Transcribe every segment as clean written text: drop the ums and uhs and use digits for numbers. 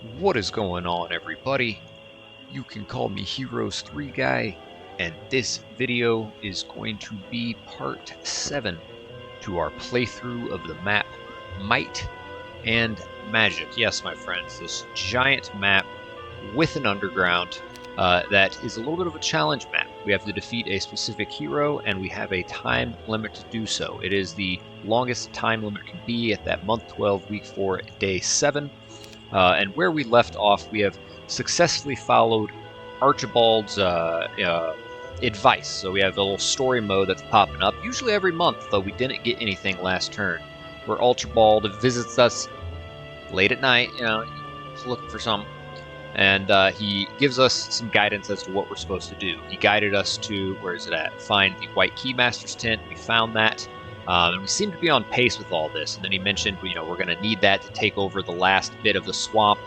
What is going on, everybody? You can call me Heroes 3 Guy, and this video is going to be part 7 to our playthrough of the map Might and Magic. Yes, my friends, this giant map with an underground that is a little bit of a challenge map. We have to defeat a specific hero, and we have a time limit to do so. It is the longest time limit can be at that month 12, week 4, day 7. And where we left off, we have successfully followed Archibald's advice. So we have a little story mode that's popping up, usually every month, though we didn't get anything last turn, where Archibald visits us late at night, looking for some, and he gives us some guidance as to what we're supposed to do. He guided us to, where is it at? Find the white Keymaster's tent. We found that. And we seem to be on pace with all this. And then he mentioned, we're going to need that to take over the last bit of the swamp,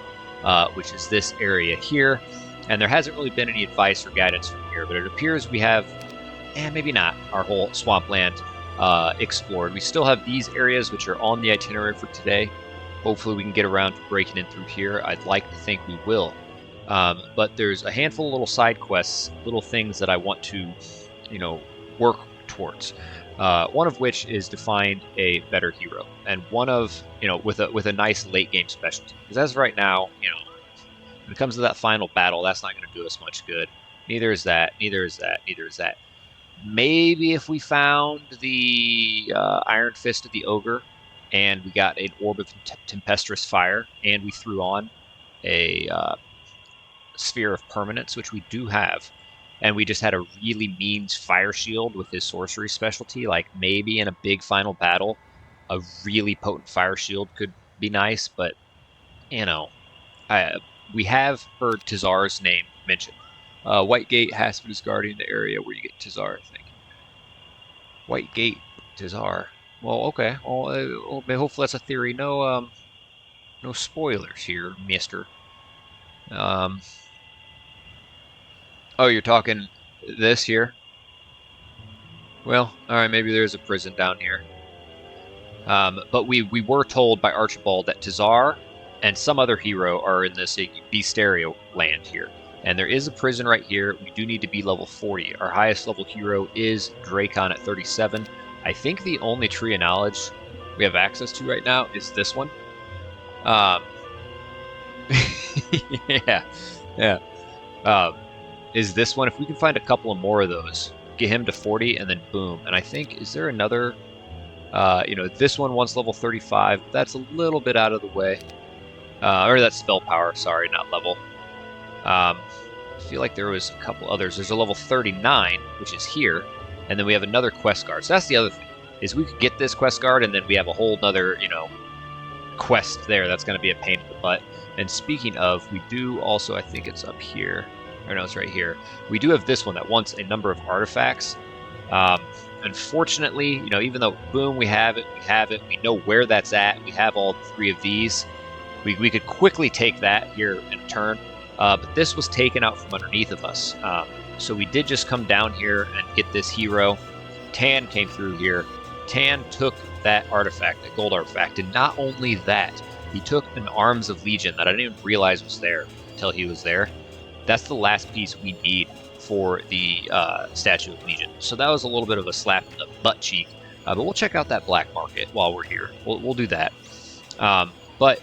which is this area here. And there hasn't really been any advice or guidance from here, but it appears we have, maybe not, our whole swampland explored. We still have these areas which are on the itinerary for today. Hopefully we can get around to breaking in through here. I'd like to think we will. But there's a handful of little side quests, little things that I want to, work towards. One of which is to find a better hero, and one of with a nice late game specialty. Because as of right now, when it comes to that final battle, that's not going to do us much good. Neither is that. Neither is that. Neither is that. Maybe if we found the Iron Fist of the Ogre, and we got an Orb of Tempestuous Fire, and we threw on a Sphere of Permanence, which we do have, and we just had a really mean fire shield with his sorcery specialty, like maybe in a big final battle, a really potent fire shield could be nice, but, we have heard Tizar's name mentioned. White Gate, Haspid is guarding the area where you get Tizar, I think. White Gate, Tizar. Well, okay. Well, hopefully that's a theory. No spoilers here, mister. Oh, you're talking this here? Well, alright, maybe there's a prison down here. But we were told by Archibald that Tizar and some other hero are in this Beastaria land here. And there is a prison right here. We do need to be level 40. Our highest level hero is Drakon at 37. I think the only tree of knowledge we have access to right now is this one. Yeah. Is this one. If we can find a couple of more of those, get him to 40, and then boom. And I think, is there another, this one once level 35, that's a little bit out of the way. Or that's spell power, sorry, not level. I feel like there was a couple others. There's a level 39, which is here, and then we have another quest guard. So that's the other thing, is we could get this quest guard, and then we have a whole other, quest there. That's going to be a pain in the butt. And speaking of, we do also, I think it's up here. Or no, it's right here. We do have this one that wants a number of artifacts. Unfortunately, even though, boom, we have it, we know where that's at, we have all 3 of these, we could quickly take that here in a turn, but this was taken out from underneath of us. So we did just come down here and get this hero. Tan came through here. Tan took that artifact, that gold artifact, and not only that, he took an Arms of Legion that I didn't even realize was there until he was there. That's the last piece we need for the Statue of Legion. So that was a little bit of a slap in the butt cheek. But we'll check out that black market while we're here. We'll do that. But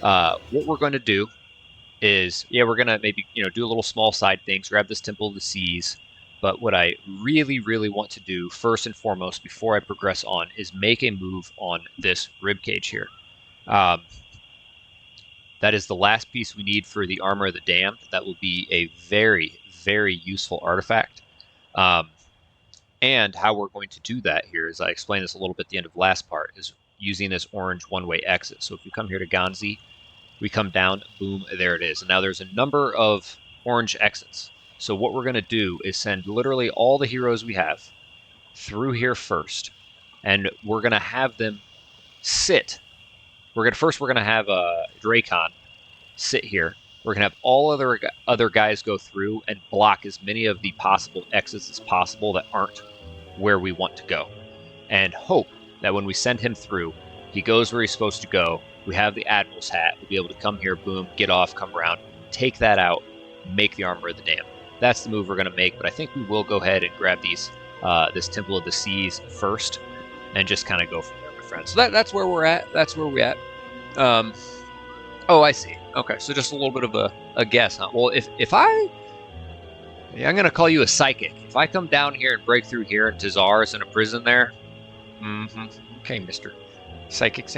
what we're going to do is, we're going to maybe do a little small side things, grab this Temple of the Seas. But what I really, really want to do first and foremost before I progress on is make a move on this ribcage here. That is the last piece we need for the Armor of the Damned. That will be a very, very useful artifact. And how we're going to do that here, as I explained this a little bit at the end of the last part, is using this orange one-way exit. So if we come here to Ganzi, we come down, boom, there it is. And now there's a number of orange exits. So what we're going to do is send literally all the heroes we have through here first. And we're going to have them sit. We're going to have Drakon sit here. We're going to have all other guys go through and block as many of the possible exits as possible that aren't where we want to go. And hope that when we send him through, he goes where he's supposed to go, We have the Admiral's hat. We'll be able to come here, boom, get off, come around, take that out, make the Armor of the Dam. That's the move we're going to make, but I think we will go ahead and grab these this Temple of the Seas first and just kind of go from there, my friends. So that's where we're at. That's where we're at. Oh, I see. Okay, so just a little bit of a guess, huh? Well, I'm going to call you a psychic. If I come down here and break through here and Tazar's in a prison there, okay, Mr. Psychic.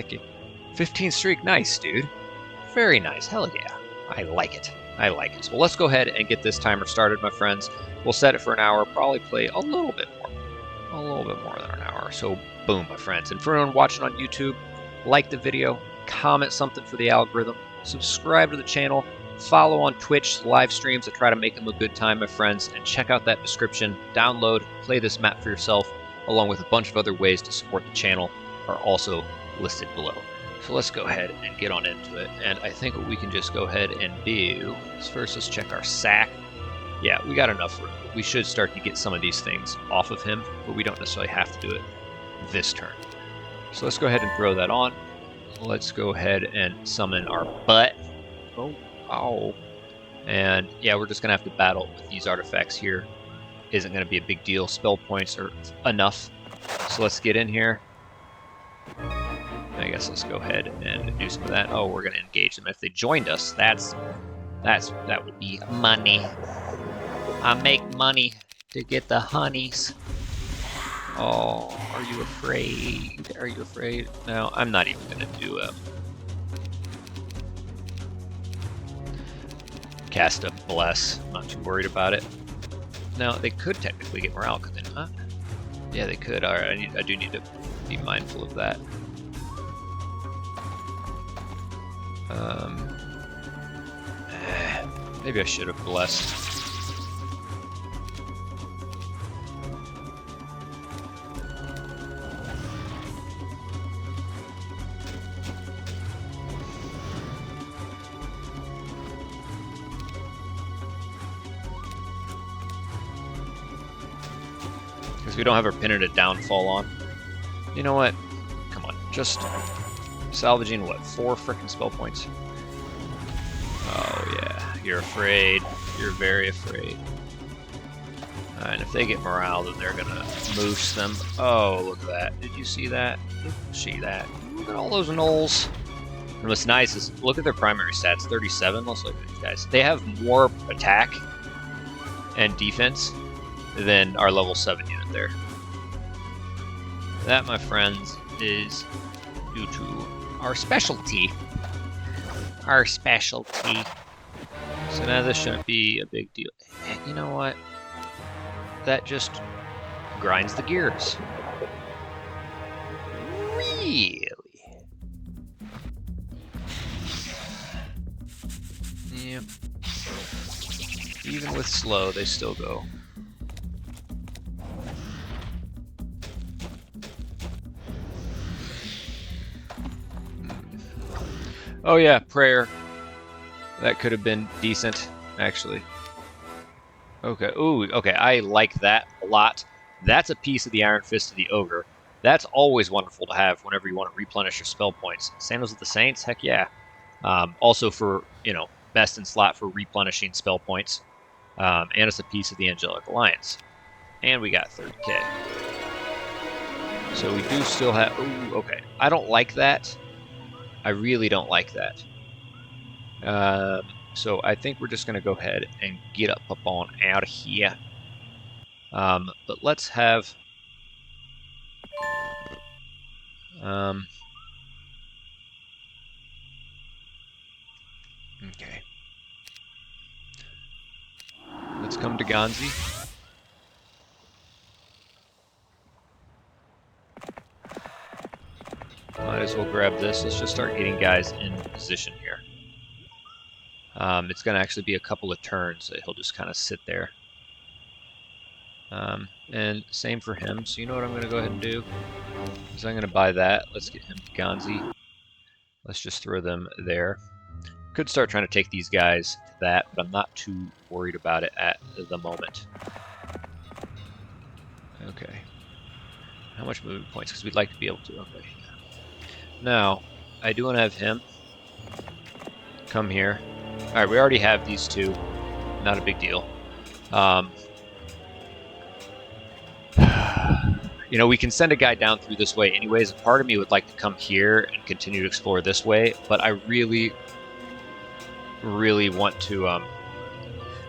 15 streak, nice, dude. Very nice, hell yeah. I like it. So let's go ahead and get this timer started, my friends. We'll set it for an hour, probably play a little bit more than an hour. So boom, my friends. And for anyone watching on YouTube, like the video, comment something for the algorithm, subscribe to the channel, follow on Twitch live streams. I try to make them a good time, my friends, and check out that description. Download, play this map for yourself, along with a bunch of other ways to support the channel are also listed below. So let's go ahead and get on into it. And I think what we can just go ahead and do is first let's check our sack. Yeah, we got enough room. We should start to get some of these things off of him, but we don't necessarily have to do it this turn. So let's go ahead and throw that on. Let's go ahead and summon our butt. Oh. And yeah, we're just going to have to battle with these artifacts here. Isn't going to be a big deal. Spell points are enough. So let's get in here. I guess let's go ahead and do some of that. Oh, we're going to engage them. If they joined us, that would be money. I make money to get the honeys. Oh, are you afraid? Are you afraid? No, I'm not even going to do cast a bless. I'm not too worried about it. Now, they could technically get morale, could they not? Yeah, they could. All right, I do need to be mindful of that. Maybe I should have blessed. Because we don't have our Penitent of Downfall on. You know what? Come on, just salvaging what, 4 frickin' spell points? Oh yeah, you're afraid. You're very afraid. And if they get morale, then they're gonna moose them. Oh, look at that. Did you see that? Did you see that? Look at all those gnolls. And what's nice is, look at their primary stats, 37. Let's look at these guys. They have more attack and defense than our level 7 unit there. That, my friends, is due to our specialty. Our specialty. So now this shouldn't be a big deal. And you know what? That just grinds the gears. Really? Yep. Even with slow, they still go. Oh yeah, prayer. That could have been decent, actually. Okay, ooh, okay, I like that a lot. That's a piece of the Iron Fist of the Ogre. That's always wonderful to have whenever you want to replenish your spell points. Sandals of the Saints, heck yeah. Also for, you know, best in slot for replenishing spell points. And it's a piece of the Angelic Alliance. And we got 30k. So we do still have, ooh, okay. I don't like that. I really don't like that. So I think we're just going to go ahead and get up on out of here. But let's have... okay. Let's come to Ganzi. Might as well grab this. Let's just start getting guys in position here. It's going to actually be a couple of turns that he'll just kind of sit there. And same for him. So you know what I'm going to go ahead and do? Is I'm going to buy that. Let's get him Ganzi. Let's just throw them there. Could start trying to take these guys to that, but I'm not too worried about it at the moment. Okay. How much movement points? Because we'd like to be able to. Okay. Now, I do want to have him come here. All right, we already have these two. Not a big deal. You know, we can send a guy down through this way anyways. And part of me would like to come here and continue to explore this way, but I really, really want to.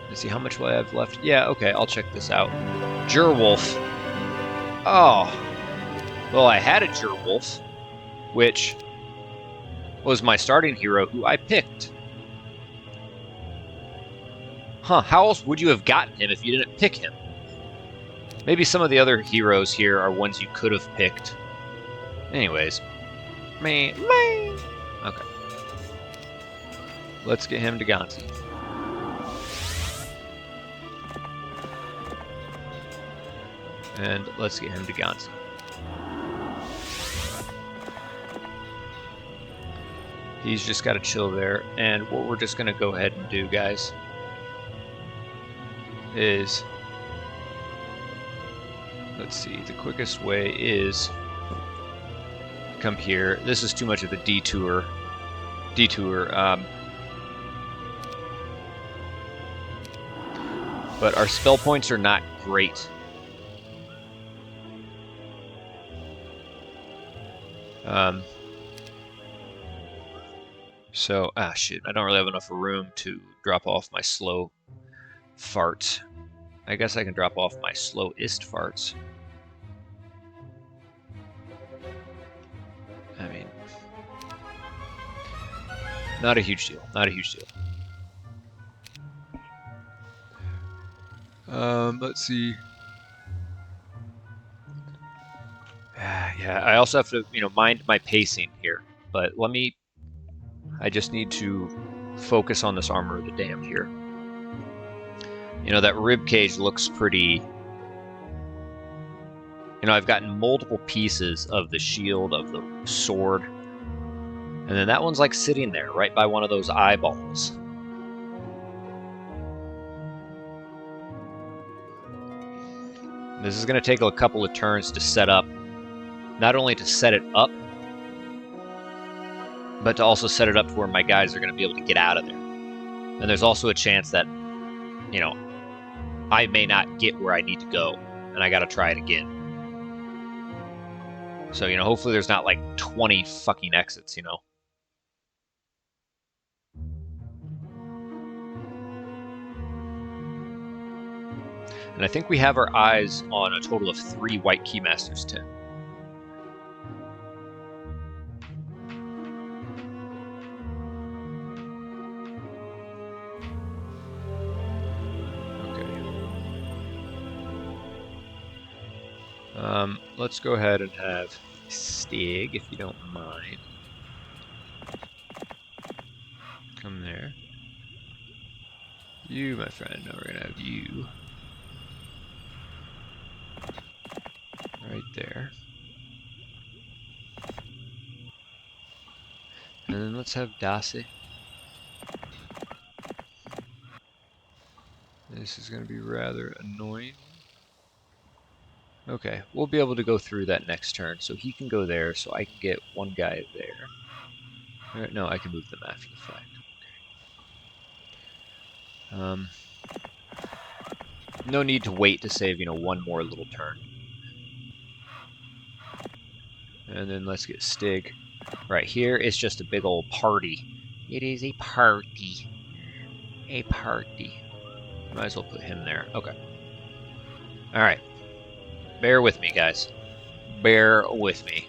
Let's see, how much will I have left? Yeah, okay, I'll check this out. Jerwolf. Oh, well, I had a Jerwolf, which was my starting hero, who I picked. Huh, how else would you have gotten him if you didn't pick him? Maybe some of the other heroes here are ones you could have picked. Anyways. Me. Okay. Let's get him to Ganzi. And let's get him to Ganzi. He's just got to chill there. And what we're just going to go ahead and do, guys, is... Let's see, the quickest way is come here. This is too much of a detour. But our spell points are not great. So, shit, I don't really have enough room to drop off my slow farts. I guess I can drop off my slowest farts. I mean, not a huge deal. Not a huge deal. Let's see. Yeah, I also have to, mind my pacing here. But I just need to focus on this Armor of the Damned here. That rib cage looks pretty... I've gotten multiple pieces of the shield, of the sword. And then that one's like sitting there, right by one of those eyeballs. This is going to take a couple of turns to set up. Not only to set it up, but to also set it up to where my guys are going to be able to get out of there. And there's also a chance that, I may not get where I need to go, and I got to try it again. So, hopefully there's not like 20 fucking exits, And I think we have our eyes on a total of 3 white Keymasters, Tim. Let's go ahead and have Stig, if you don't mind. Come there. You, my friend. Now we're gonna have you. Right there. And then let's have Dasi. This is gonna be rather annoying. Okay, we'll be able to go through that next turn, so he can go there, so I can get one guy there. No, I can move them after the fact. No need to wait to save, one more little turn. And then let's get Stig. Right here, it's just a big old party. It is a party. A party. Might as well put him there. Okay. Alright. Bear with me, guys. Bear with me.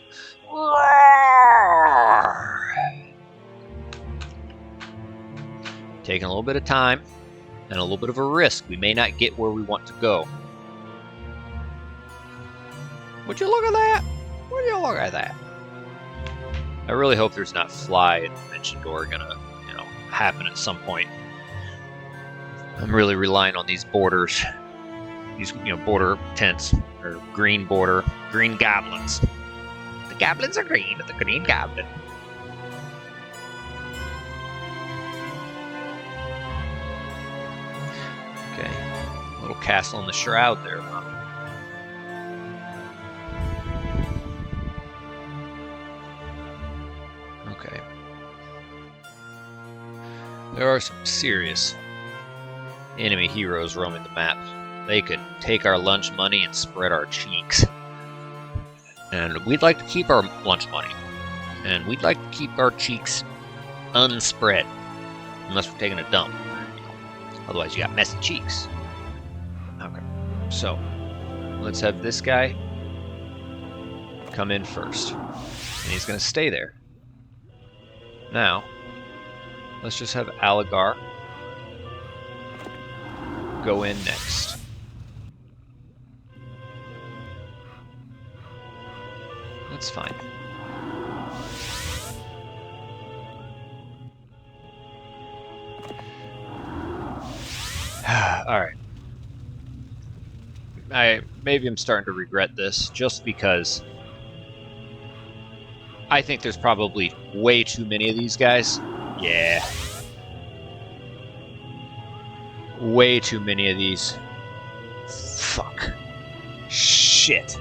Taking a little bit of time and a little bit of a risk. We may not get where we want to go. Would you look at that? Would you look at that? I really hope there's not Fly and Dimension Door gonna, happen at some point. I'm really relying on these borders. These, border tents. Or green border. Green goblins. The goblins are green. The green goblin. Okay. Little castle in the shroud there, huh? Okay. There are some serious enemy heroes roaming the map. They could take our lunch money and spread our cheeks. And we'd like to keep our lunch money. And we'd like to keep our cheeks unspread. Unless we're taking a dump. Otherwise you got messy cheeks. Okay. So, let's have this guy come in first. And he's going to stay there. Now, let's just have Aligar go in next. That's fine. Alright. Maybe I'm starting to regret this, just because I think there's probably way too many of these guys. Yeah. Way too many of these. Fuck. Shit.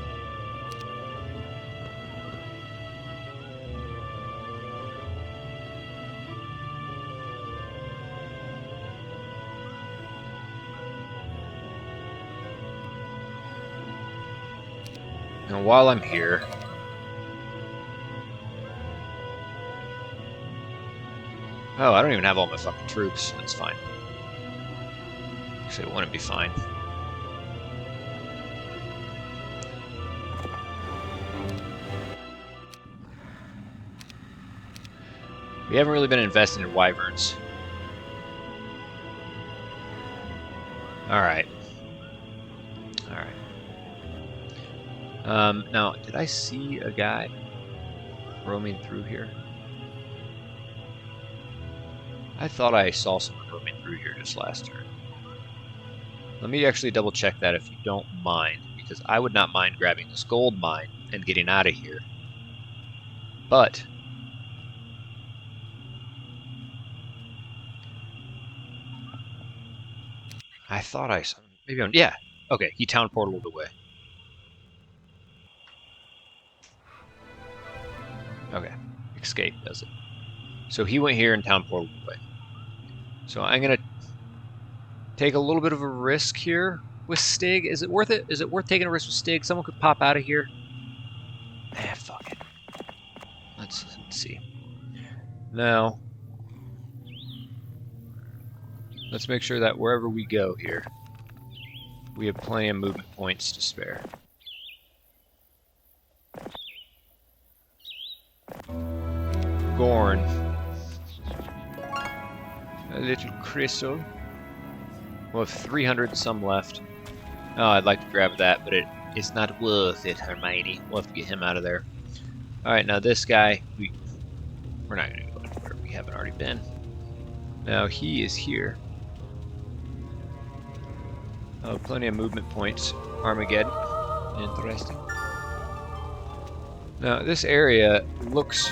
And while I'm here, oh, I don't even have all my fucking troops. That's fine. Actually, it wouldn't be fine. We haven't really been investing in wyverns. Alright. Alright. Now, did I see a guy roaming through here? I thought I saw someone roaming through here just last turn. Let me actually double check that if you don't mind, because I would not mind grabbing this gold mine and getting out of here. But I thought I saw, maybe I'm, yeah, okay, he town portaled away. Okay, escape does it. So he went here and town portaled away. So I'm gonna take a little bit of a risk here with Stig. Is it worth it? Is it worth taking a risk with Stig? Someone could pop out of here. Fuck it. Let's see. Now, let's make sure that wherever we go here, we have plenty of movement points to spare. Gorn. A little crystal. We'll have 300 and some left. Oh, I'd like to grab that, but it's not worth it, Hermione. We'll have to get him out of there. Alright, now this guy, we're not going to go anywhere we haven't already been. Now he is here. Oh, plenty of movement points. Armageddon. Interesting. Now this area looks,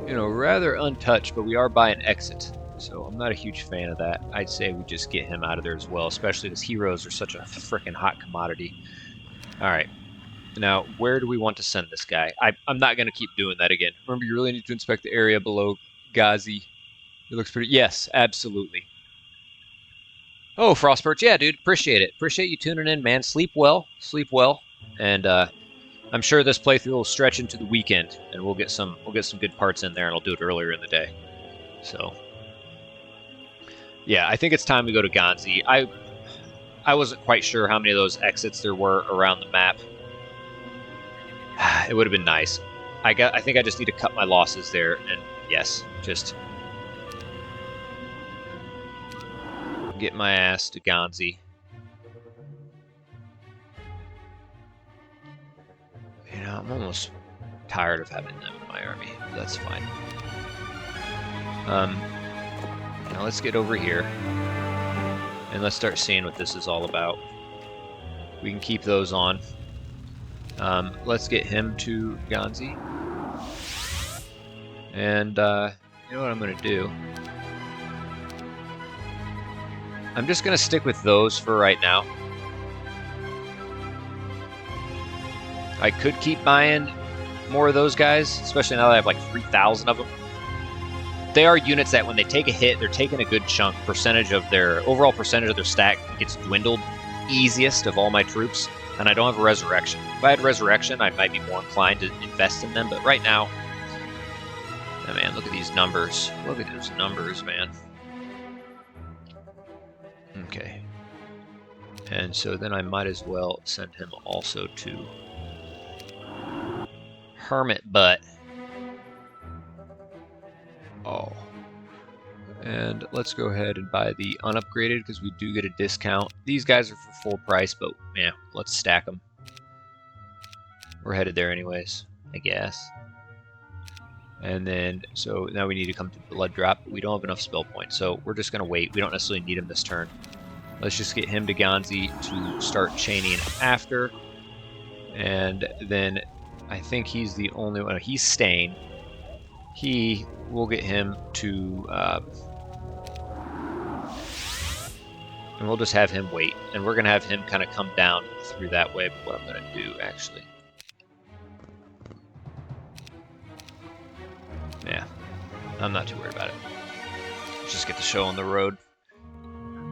you know, rather untouched, but we are by an exit. So I'm not a huge fan of that. I'd say we just get him out of there as well, especially as heroes are such a frickin' hot commodity. Alright. Now, where do we want to send this guy? I'm not going to keep doing that again. Remember, you really need to inspect the area below Ghazi. It looks pretty... Yes, absolutely. Oh, Frostbirch. Yeah, dude. Appreciate it. Appreciate you tuning in, man. Sleep well. Sleep well. And I'm sure this playthrough will stretch into the weekend, and we'll get some good parts in there, and I'll do it earlier in the day. So... yeah, I think it's time to go to Ghazi. I wasn't quite sure how many of those exits there were around the map. It would have been nice. I think I just need to cut my losses there, and yes, just get my ass to Ghazi. You know, I'm almost tired of having them in my army. But that's fine. Now let's get over here, and let's start seeing what this is all about. We can keep those on. Let's get him to Ghazi. And, you know what I'm going to do? I'm just going to stick with those for right now. I could keep buying more of those guys, especially now that I have like 3,000 of them. they are units that when they take a hit, they're taking a good chunk. Overall percentage of their stack gets dwindled easiest of all my troops, and I don't have a resurrection. If I had resurrection, I might be more inclined to invest in them, but right now, oh man, look at these numbers. Look at those numbers, man. Okay. And so then I might as well send him also to Hermit Butt. Oh. And let's go ahead and buy the unupgraded because we do get a discount. These guys are for full price, but yeah, let's stack them. We're headed there anyways, I guess. And then, so now we need to come to Blood Drop, but we don't have enough spell points, so we're just going to wait. We don't necessarily need him this turn. Let's just get him to Ganzi to start chaining after. And then I think he's the only one. He's staying. We'll get him to... and we'll just have him wait. And we're going to have him kind of come down through that way, but what I'm going to do, actually... yeah, I'm not too worried about it. Let's just get the show on the road.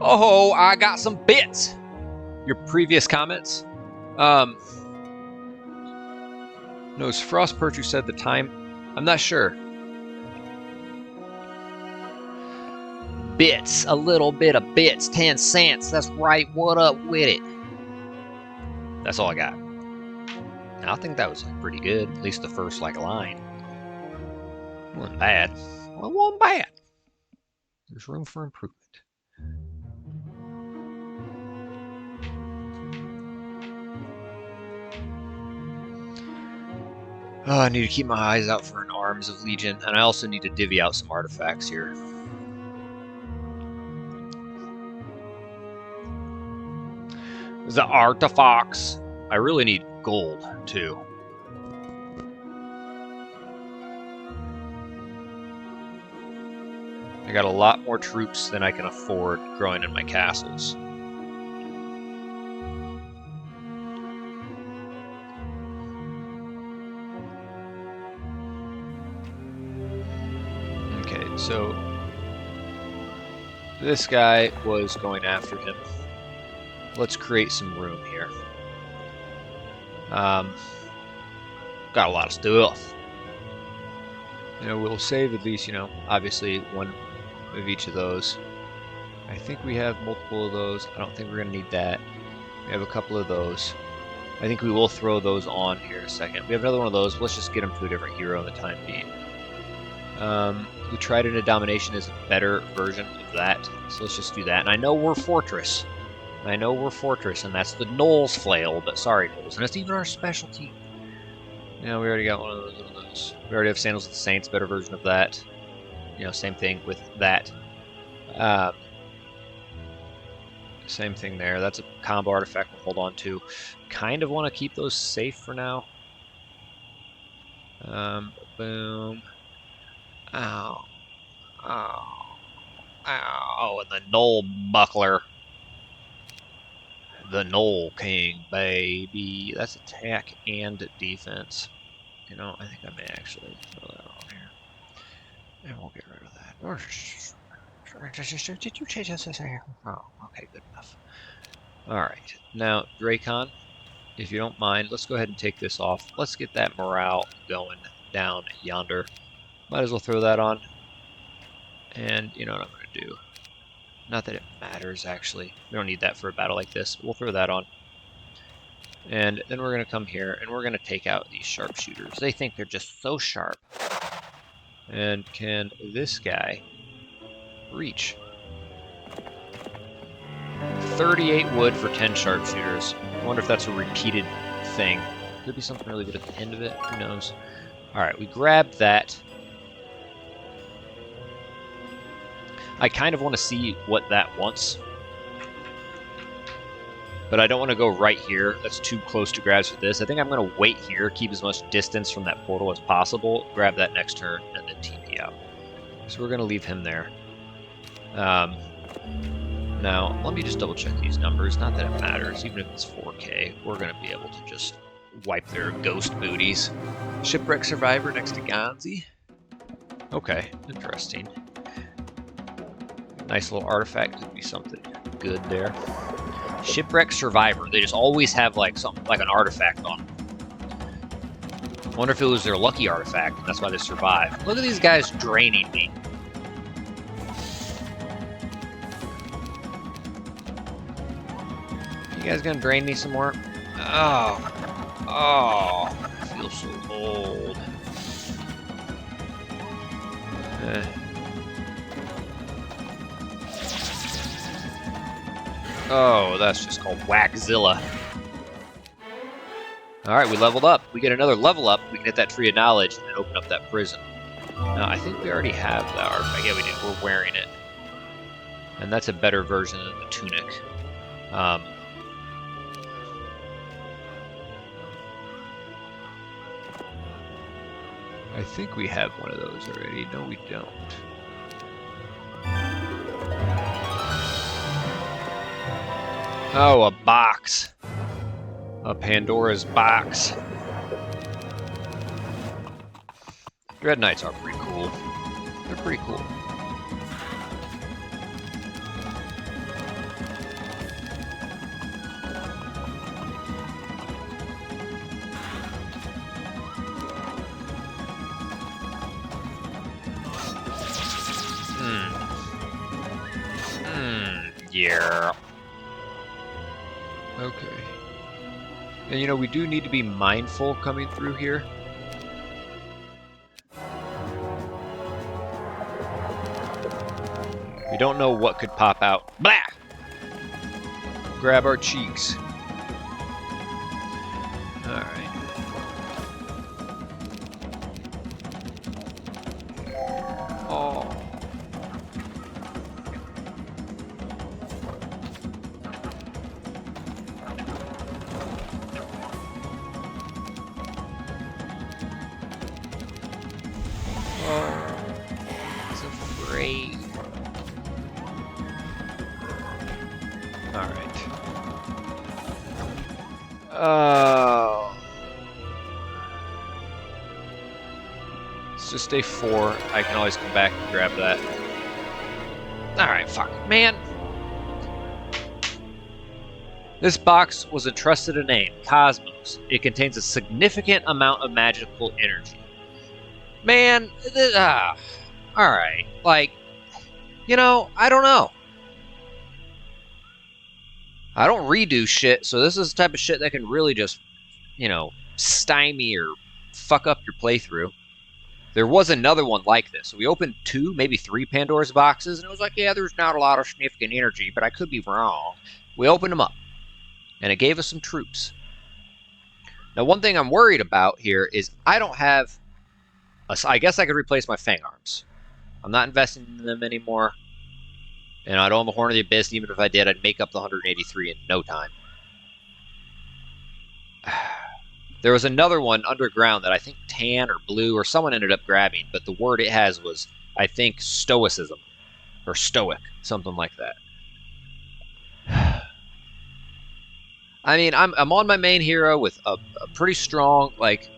Oh, I got some bits! Your previous comments? No, it was Frost Perch who said the time. I'm not sure. Bits, a little bit of bits, 10 cents. That's right, what up with it? That's all I got. I think that was pretty good, at least the first line. It wasn't bad. Well, it wasn't bad. There's room for improvement. Oh, I need to keep my eyes out for an Arms of Legion, and I also need to divvy out some artifacts here. The artifacts. I really need gold, too. I got a lot more troops than I can afford growing in my castles. Okay, so this guy was going after him. Let's create some room here. Got a lot of stuff. We'll save at least, obviously one of each of those. I think we have multiple of those. I don't think we're going to need that. We have a couple of those. I think we will throw those on here in a second. We have another one of those. Let's just get them to a different hero in the time being. The Trident of Domination is a better version of that, so let's just do that. And I know we're Fortress. And that's the Knowles Flail, but sorry, Knowles. And that's even our specialty. Yeah, we already got one of those. We already have Sandals of the Saints, better version of that. Same thing with that. Same thing there. That's a combo artifact we'll hold on to. Kind of want to keep those safe for now. Boom. Ow. Ow. Ow. And the Knoll Buckler. The Knoll King, baby. That's attack and defense. I think I may actually throw that on here. And we'll get rid of that. Did you change this? Oh, okay, good enough. Alright, now, Dracon, if you don't mind, let's go ahead and take this off. Let's get that morale going down yonder. Might as well throw that on. And you know what I'm going to do. Not that it matters, actually. We don't need that for a battle like this. We'll throw that on. And then we're going to come here, and we're going to take out these sharpshooters. They think they're just so sharp. And can this guy reach? 38 wood for 10 sharpshooters. I wonder if that's a repeated thing. Could be something really good at the end of it. Who knows? Alright, we grabbed that. I kind of want to see what that wants. But I don't want to go right here. That's too close to grabs for this. I think I'm going to wait here, keep as much distance from that portal as possible, grab that next turn, and then TP out. So we're going to leave him there. Now, let me just double check these numbers. Not that it matters. Even if it's 4K, we're going to be able to just wipe their ghost booties. Shipwreck Survivor next to Ganzi. Okay, interesting. Nice little artifact, could be something good there. Shipwreck Survivor. They just always have like something like an artifact on them. Wonder if it was their lucky artifact, and that's why they survived. Look at these guys draining me. You guys gonna drain me some more? Oh, I feel so old. Oh, that's just called Whackzilla. Alright, we leveled up. We get another level up, we can get that Tree of Knowledge and open up that prison. Now, I think we already have that artifact. Yeah, we do. We're wearing it. And that's a better version of the tunic. I think we have one of those already. No, we don't. Oh, a box. A Pandora's box. Dread Knights are pretty cool. They're pretty cool. Yeah. Okay. And you know, we do need to be mindful coming through here. We don't know what could pop out. Blah! Grab our cheeks. Alright. Oh. He's afraid. Alright. Oh. Let's just stay 4. I can always come back and grab that. Alright, fuck. Man. This box was entrusted a name, Cosmos. It contains a significant amount of magical energy. Man, alright. Like, you know, I don't know. I don't redo shit, so this is the type of shit that can really just, you know, stymie or fuck up your playthrough. There was another one like this. So we opened 2, maybe 3 Pandora's boxes, and it was like, yeah, there's not a lot of significant energy, but I could be wrong. We opened them up, and it gave us some troops. Now, one thing I'm worried about here is I don't have... I guess I could replace my Fang Arms. I'm not investing in them anymore. And I don't have a Horn of the Abyss. Even if I did, I'd make up the 183 in no time. There was another one underground that I think Tan or Blue or someone ended up grabbing, but the word it has was, I think, Stoicism. Or Stoic. Something like that. I mean, I'm on my main hero with a pretty strong, like...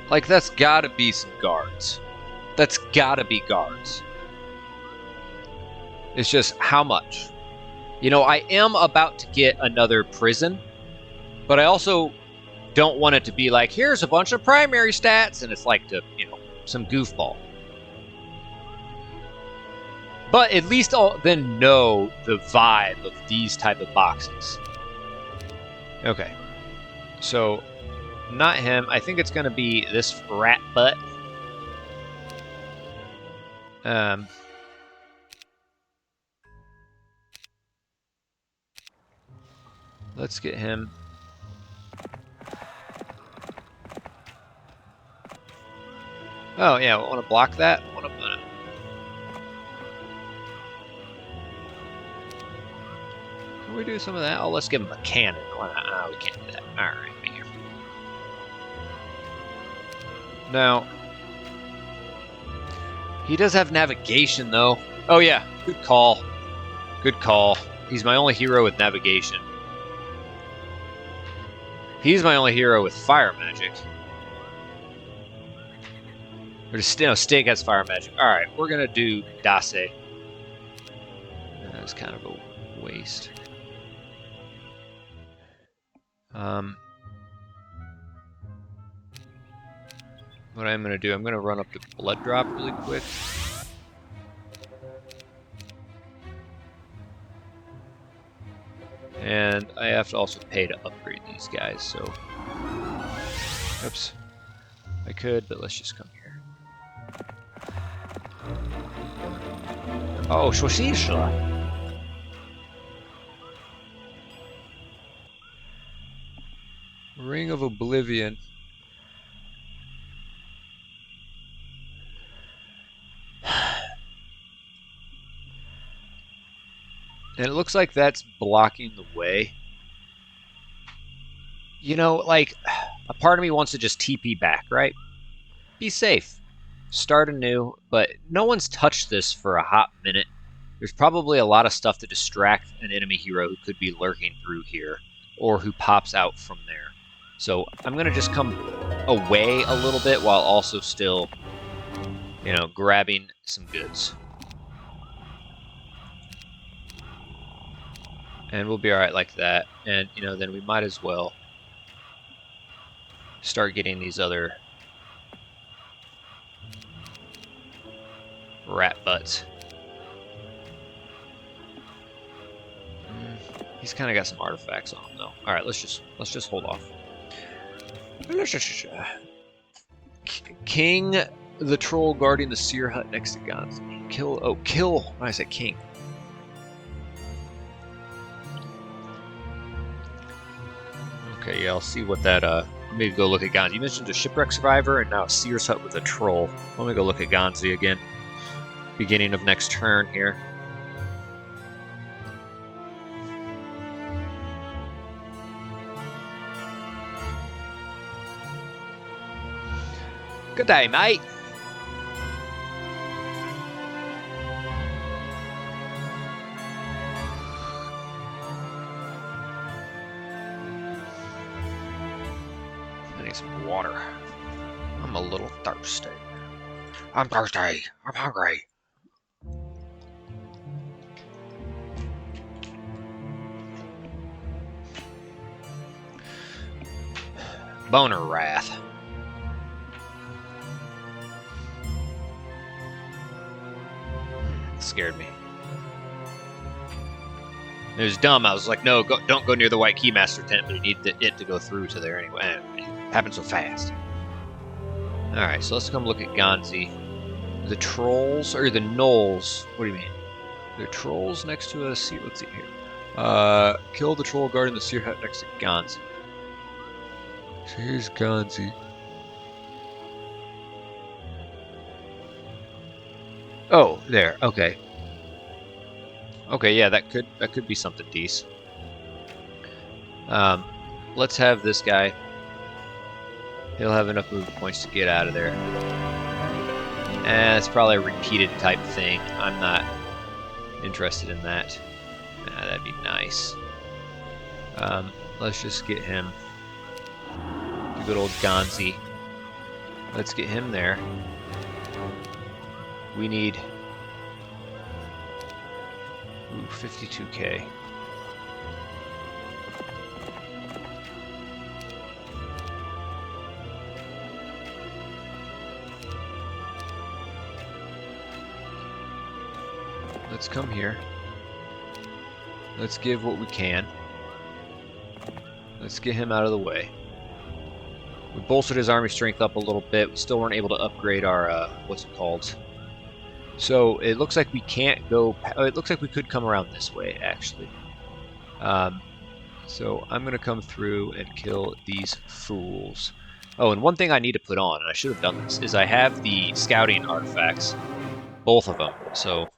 Like, that's gotta be some guards. That's gotta be guards. It's just, how much? You know, I am about to get another prison, but I also don't want it to be like, here's a bunch of primary stats, and it's like to, you know, some goofball. But at least I'll then know the vibe of these type of boxes. Okay. So... not him. I think it's going to be this rat butt. Let's get him. Oh, yeah. I want to block that. Can we do some of that? Oh, let's give him a cannon. Oh, we can't do that. All right. Now, He does have navigation, though. Oh, yeah. Good call. Good call. He's my only hero with navigation. He's my only hero with fire magic. Or just, no, Stig has fire magic. Alright, we're going to do Dase. That was kind of a waste. What I'm going to do, I'm going to run up to Blood Drop really quick. And I have to also pay to upgrade these guys, so... Oops. I could, but let's just come here. Oh, Shoshisha! Ring of Oblivion. And it looks like that's blocking the way. You know, like, a part of me wants to just TP back, right? Be safe. Start anew, but no one's touched this for a hot minute. There's probably a lot of stuff to distract an enemy hero who could be lurking through here, or who pops out from there. So I'm going to just come away a little bit while also still, you know, grabbing some goods. And we'll be alright like that. And, you know, then we might as well start getting these other rat butts. He's kind of got some artifacts on him, though. Alright, let's just hold off. King, the troll guarding the seer hut next to Gonzi. Kill when I said king. Okay, yeah, I'll see what that, let me go look at Gonzi. You mentioned a shipwreck survivor and now a seer's hut with a troll. Let me go look at Gonzi again. Beginning of next turn here. Good day, mate. I need some water. I'm a little thirsty. I'm thirsty. I'm hungry. Boner Wrath. Scared me. It was dumb. I was like, no, don't go near the white Keymaster tent, but you need it to go through to there anyway. It happened so fast. Alright, so let's come look at Gonzi. The trolls, or the gnolls. What do you mean? They're trolls next to a seer. Let's see here. Kill the troll guarding the seer hut next to Gonzi. So here's Gonzi. Oh, there. Okay. Okay, yeah, that could be something decent. Let's have this guy. He'll have enough movement points to get out of there. And it's probably a repeated type thing. I'm not interested in that. Nah, that'd be nice. Let's just get him. The good old Gonzi. Let's get him there. We need 52k. Let's come here. Let's give what we can. Let's get him out of the way. We bolstered his army strength up a little bit. We still weren't able to upgrade our, what's it called? So it looks like we can't go. It looks like we could come around this way, actually. So I'm gonna come through and kill these fools. Oh, and one thing I need to put on, and I should have done this, is I have the scouting artifacts, both of them. So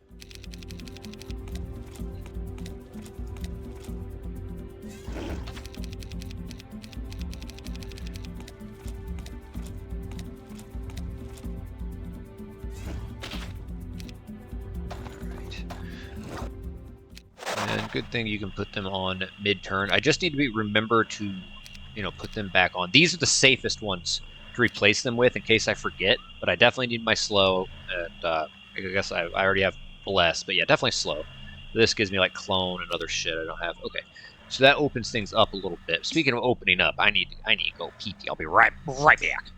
And good thing you can put them on mid-turn. I just need to remember to, put them back on. These are the safest ones to replace them with in case I forget, but I definitely need my slow, and I guess I already have bless, but yeah, definitely slow. This gives me like clone and other shit I don't have. Okay, so that opens things up a little bit. Speaking of opening up, I need to go pee-pee. I'll be right back.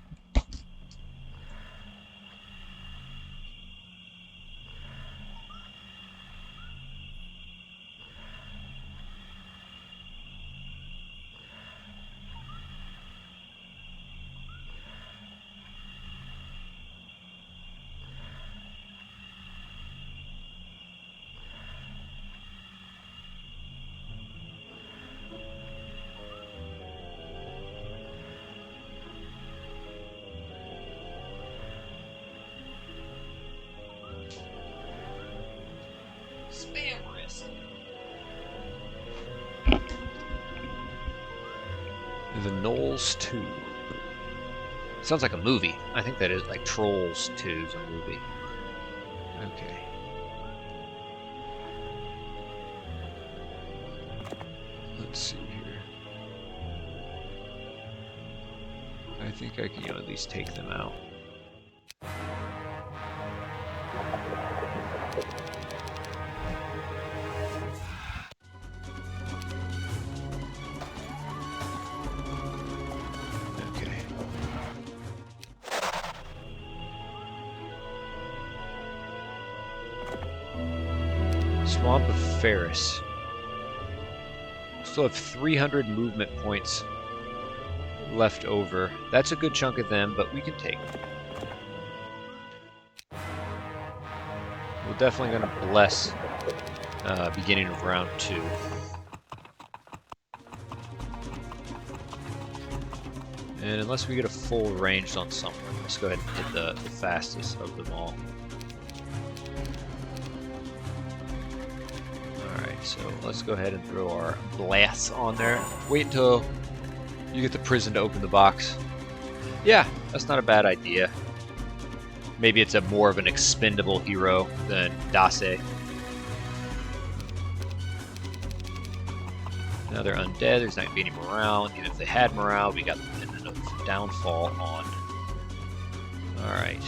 Spam risk. The Knolls 2. Sounds like a movie. I think that is like Trolls 2 is a movie. Okay. Let's see here. I think I can at least take them out. Okay. Swamp of Ferris. Still have 300 movement points left over. That's a good chunk of them, but we can take them. We're definitely going to bless beginning of round 2. And unless we get a full ranged on someone, let's go ahead and hit the fastest of them all. Alright, so let's go ahead and throw our blasts on there. Wait until you get the prison to open the box. Yeah, that's not a bad idea. Maybe it's a more of an expendable hero than Dase. Now they're undead, there's not going to be any morale. Even if they had morale, we got the pendant of downfall on. Alright.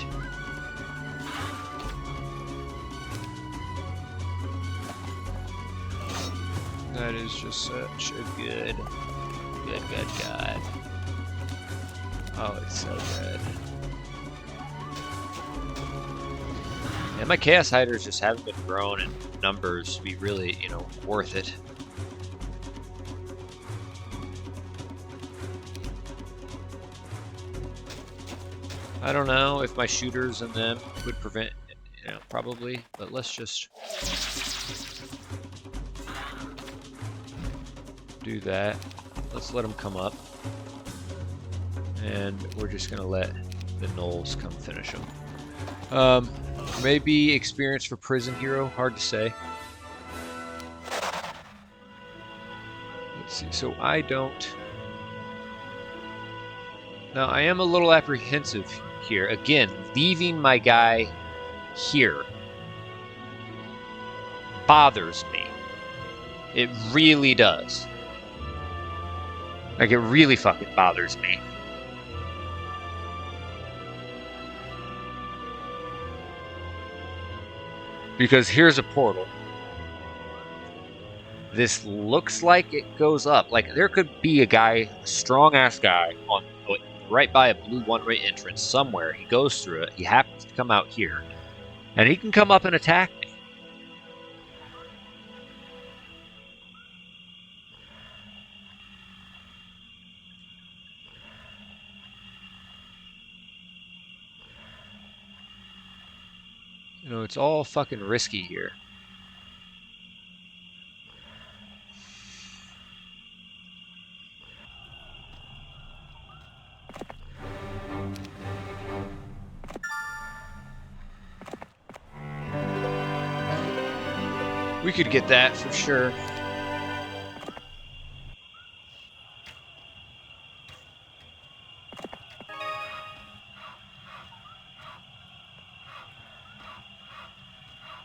That is just such a good god. Oh, it's so good. And my Chaos Hiders just haven't been grown in numbers to be really, worth it. I don't know if my shooters and them would prevent, probably, but let's just do that. Let's let them come up. And we're just going to let the Knolls come finish them. Maybe experience for Prison Hero, hard to say. Let's see, so I don't... Now, I am a little apprehensive here. Again, leaving my guy here bothers me. It really does. Like, it really fucking bothers me. Because here's a portal. This looks like it goes up. Like, there could be a guy, a strong-ass guy, on right by a blue one-way entrance somewhere. He goes through it. He happens to come out here. And he can come up and attack me. It's all fucking risky here. We could get that for sure.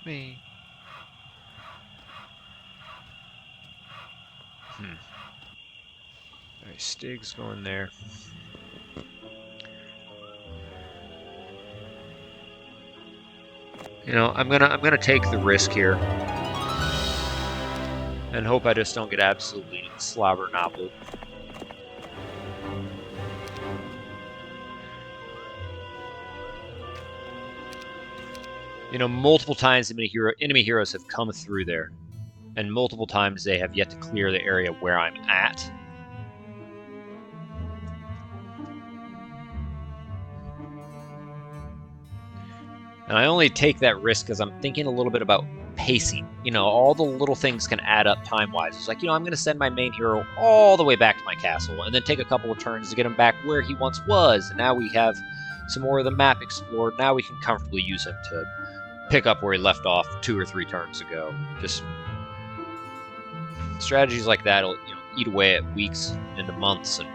Me. Alright, Stig's going there. You know, I'm gonna take the risk here. And hope I just don't get absolutely slobber-knobbled. You know, multiple times enemy heroes have come through there. And multiple times they have yet to clear the area where I'm at. And I only take that risk because I'm thinking a little bit about pacing. You know, all the little things can add up time-wise. It's like, you know, I'm going to send my main hero all the way back to my castle and then take a couple of turns to get him back where he once was. And now we have some more of the map explored. Now we can comfortably use him to pick up where he left off 2 or 3 turns ago. Just strategies like that will, you know, eat away at weeks into months. And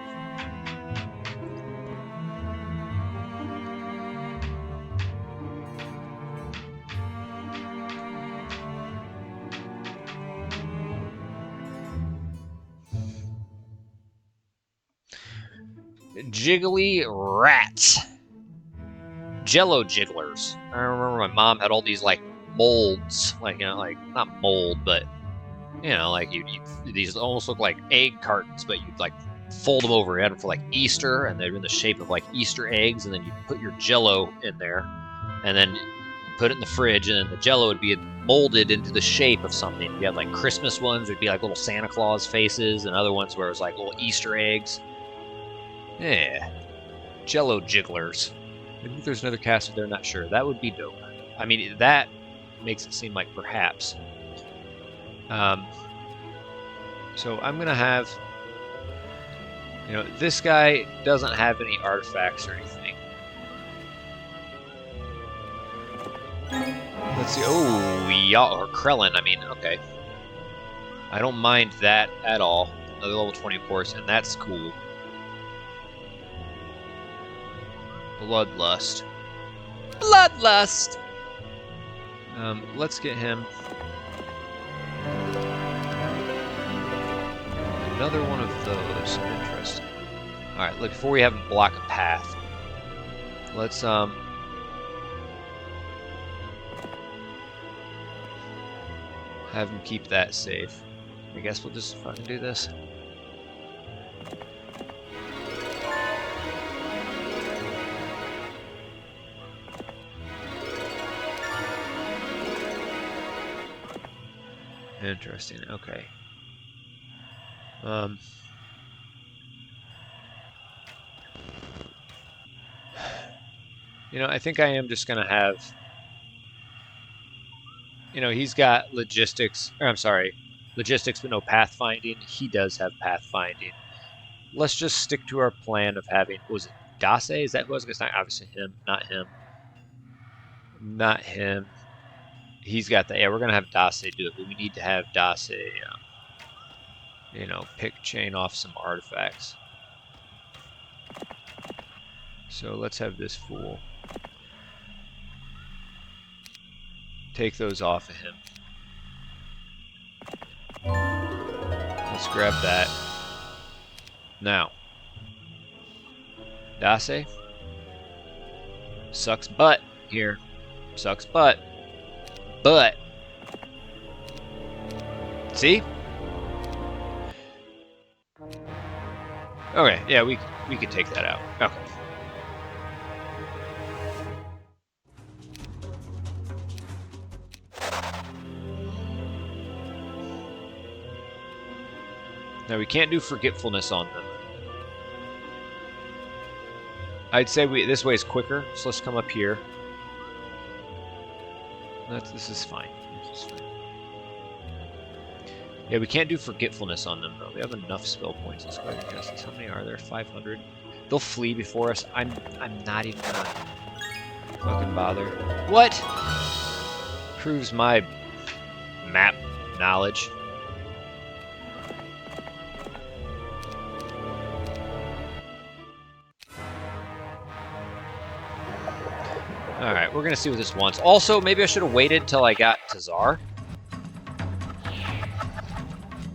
jiggly rats. Jello jigglers. I remember my mom had all these like molds, like, you know, like not mold, but you know, like these almost look like egg cartons, but you'd like fold them over. You had them for like Easter, and they're in the shape of like Easter eggs, and then you put your Jello in there, and then you put it in the fridge, and then the Jello would be molded into the shape of something. You had like Christmas ones, would be like little Santa Claus faces, and other ones where it was like little Easter eggs. Yeah, Jello jigglers. Maybe there's another caster there, not sure. That would be dope. I mean, that makes it seem like perhaps. So I'm going to have, you know, this guy doesn't have any artifacts or anything. Let's see. Oh, yeah, or Krellin. I mean, okay. I don't mind that at all. Another level 20, of course, and that's cool. Bloodlust. Bloodlust! Let's get him. Another one of those. Interesting. Alright, look, before we have him block a path, let's, have him keep that safe. I guess we'll just fucking do this. Interesting, okay. You know, I think I am just gonna have, you know, he's got logistics, or I'm sorry, logistics but no pathfinding. He does have pathfinding. Let's just stick to our plan of having, was it Dase? Is that who I was gonna say? Obviously him, not him. Not him. He's got that. Yeah, we're gonna have Dase do it, but we need to have Dase, you know, chain off some artifacts. So let's have this fool take those off of him. Let's grab that. Now, Dase sucks butt here. Sucks butt. But see? Okay, yeah, we could take that out. Okay. Now we can't do forgetfulness on them. I'd say this way is quicker, so let's come up here. This is fine. This is fine. Yeah, we can't do forgetfulness on them though. We have enough spell points. Let's go ahead and guess this. How many are there? 500. They'll flee before us. I'm not even gonna fucking bother. What? Proves my map knowledge. Alright, we're gonna see what this wants. Also, maybe I should have waited till I got to Czar.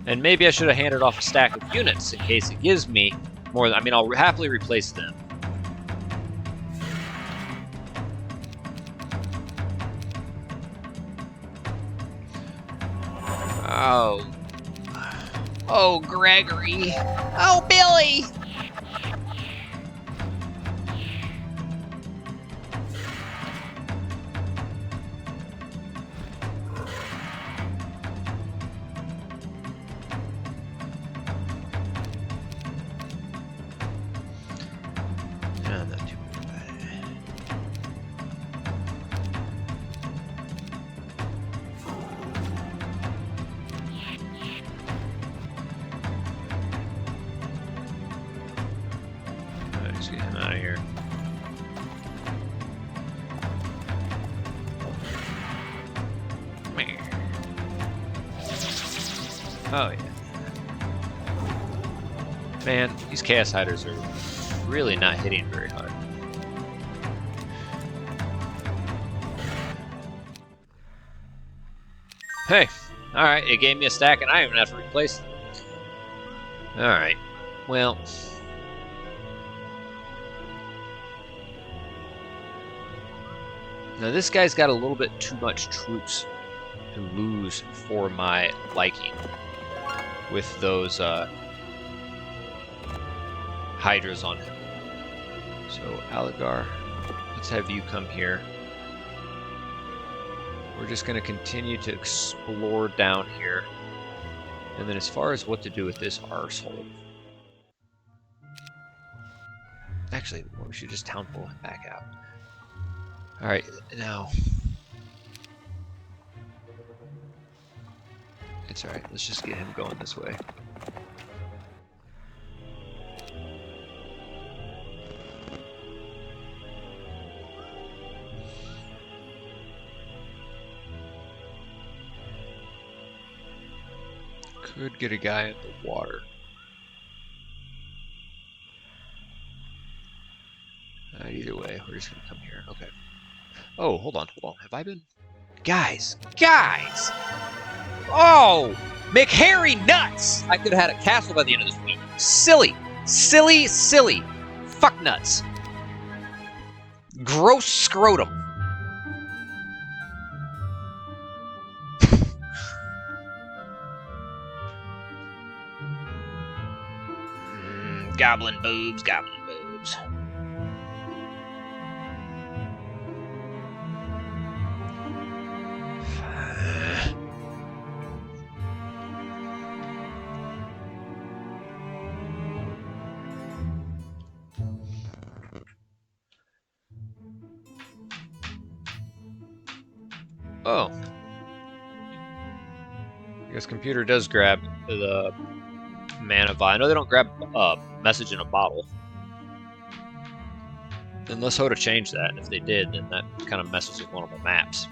And maybe I should have handed off a stack of units in case it gives me more. I mean, I'll happily replace them. Oh. Oh, Gregory. Oh, Billy. No, not too bad. Let's get him out of here. Oh, yeah. Man, these Chaos Hiders are really not hitting very hard. Hey, alright, it gave me a stack and I don't even have to replace them. Alright, well. Now this guy's got a little bit too much troops to lose for my liking with those Hydras on him. So Aligar, let's have you come here. We're just going to continue to explore down here. And then as far as what to do with this arsehole. Actually, we should just town pull him back out. Alright, now. It's alright, let's just get him going this way. Could get a guy in the water. Either way, we're just gonna come here. Okay. Oh, hold on. Have I been? Guys! Oh! McHairy nuts! I could have had a castle by the end of this week. Silly. Fuck nuts. Gross scrotum. Goblin boobs. Oh. I guess computer does grab the mana vial. I know they don't grab message in a bottle. Then let's hope to change that. And if they did, then that kind of messes with one of the maps.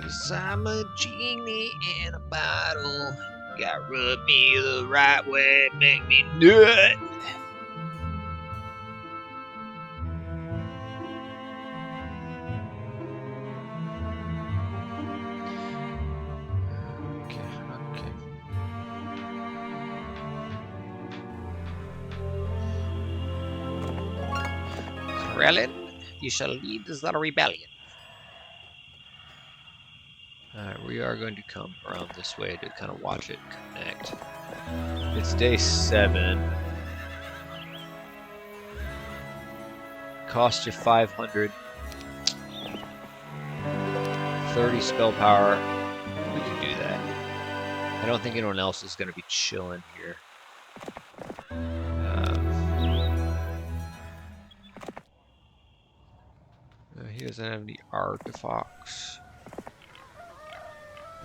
Cause I'm a genie in a bottle. Gotta rub me the right way, make me nut. Krellin, you shall lead the rebellion. Alright, we are going to come around this way to kind of watch it connect. It's day 7. Cost you 500. 30 spell power. We can do that. I don't think anyone else is going to be chilling here. He doesn't have any artifacts.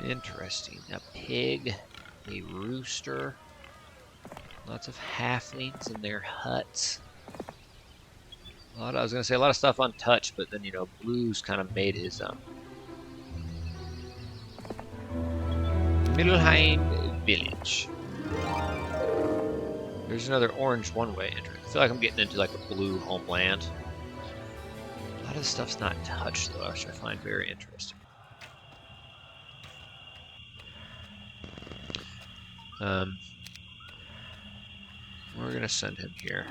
Interesting. A pig, a rooster, lots of halflings in their huts. I was gonna say a lot of stuff untouched, but then Blue's kind of made his Middleheim village. There's another orange one-way entrance. I feel like I'm getting into like a blue homeland. A lot of this stuff's not touched though, which I find very interesting. We're gonna send him here.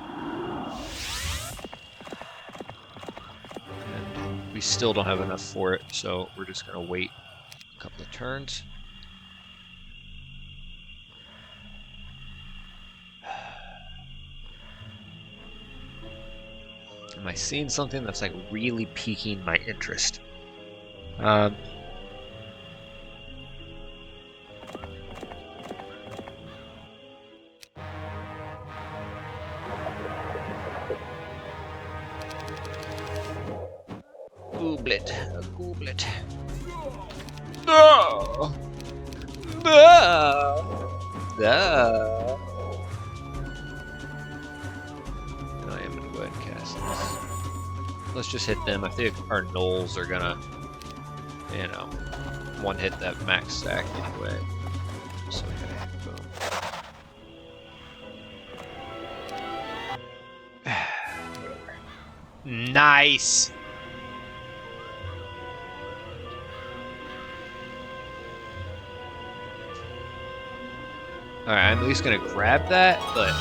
And we still don't have enough for it, so we're just gonna wait a couple of turns. Am I seeing something that's like really piquing my interest? Gooblet, a gooblet. No! No! No! I am gonna go ahead and cast this. Let's just hit them. I think our gnolls are gonna, you know, one hit that max stack anyway. So okay, boom. Whatever. Nice! Alright, I'm at least gonna grab that, but...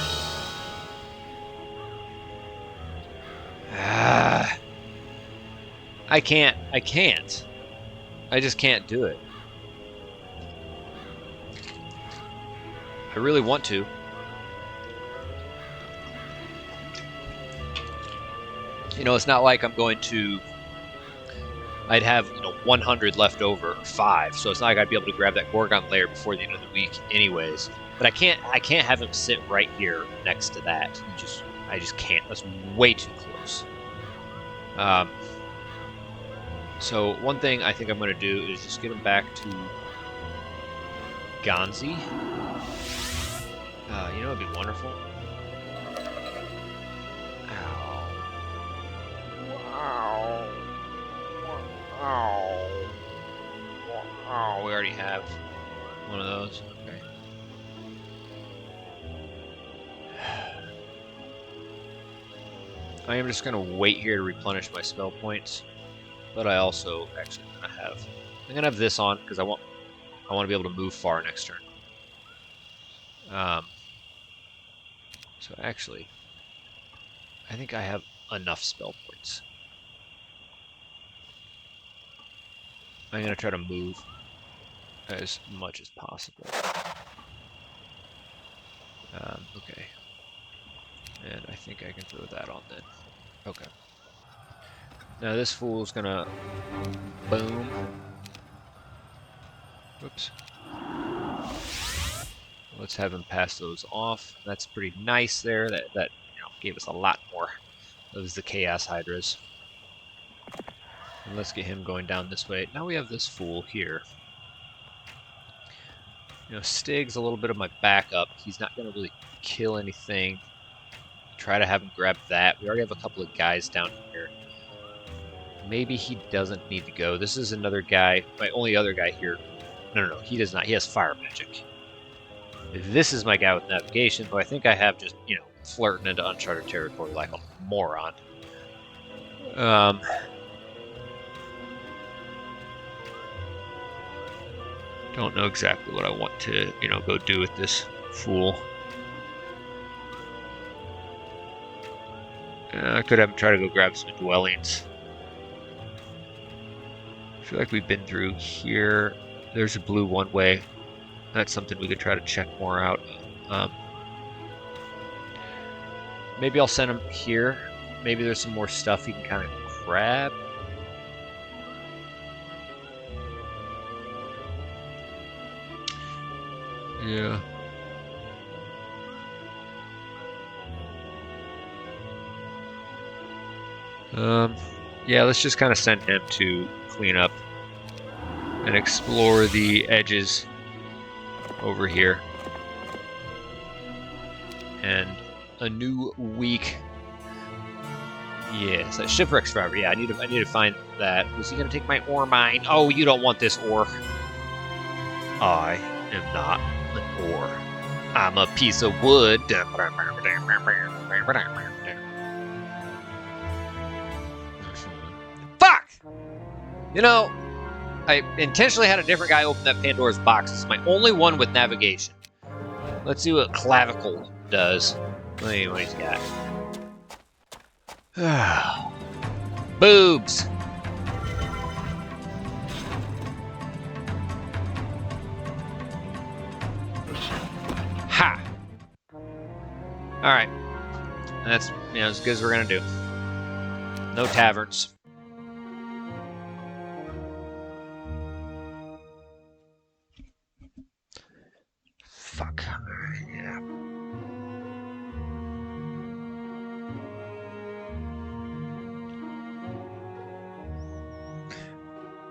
I can't. I just can't do it. I really want to. You know, it's not like I'm going to... I'd have, you know, 100 left over, or 5, so it's not like I'd be able to grab that Gorgon layer before the end of the week anyways. But I can't have him sit right here next to that. I just can't. That's way too close. So one thing I think I'm going to do is just get him back to Gonzi. You know, it'd be wonderful. Ow. Wow. Ow. Oh, we already have one of those. Okay. I am just going to wait here to replenish my spell points, but I also actually I'm going to have this on because I want to be able to move far next turn. So actually, I think I have enough spell points. I'm going to try to move as much as possible. Okay. And I think I can throw that on then. Okay. Now this fool's gonna boom. Whoops. Let's have him pass those off. That's pretty nice there. That you know, gave us a lot more. Those the Chaos Hydras. And let's get him going down this way. Now we have this fool here. You know, Stig's a little bit of my backup. He's not gonna really kill anything. Try to have him grab that. We already have a couple of guys down here. Maybe he doesn't need to go. This is another guy. My only other guy here. No, he does not. He has fire magic. This is my guy with navigation, who I think I have just, you know, flirting into uncharted territory like a moron. Don't know exactly what I want to, you know, go do with this fool. I could have him try to go grab some dwellings. I feel like we've been through here. There's a blue one way. That's something we could try to check more out. Maybe I'll send him here. Maybe there's some more stuff he can kind of grab. Yeah. Yeah, let's just kind of send him to clean up and explore the edges over here. And a new week. Yes, that shipwreck forever. Yeah, I need to find that. Was he gonna take my ore mine? Oh, you don't want this ore. I am not an ore. I'm a piece of wood. You know, I intentionally had a different guy open that Pandora's box. It's my only one with navigation. Let's see what Clavicle does. Let's see what he's got. Boobs. Ha. All right. That's as good as we're gonna do. No taverns. Fuck. Yeah.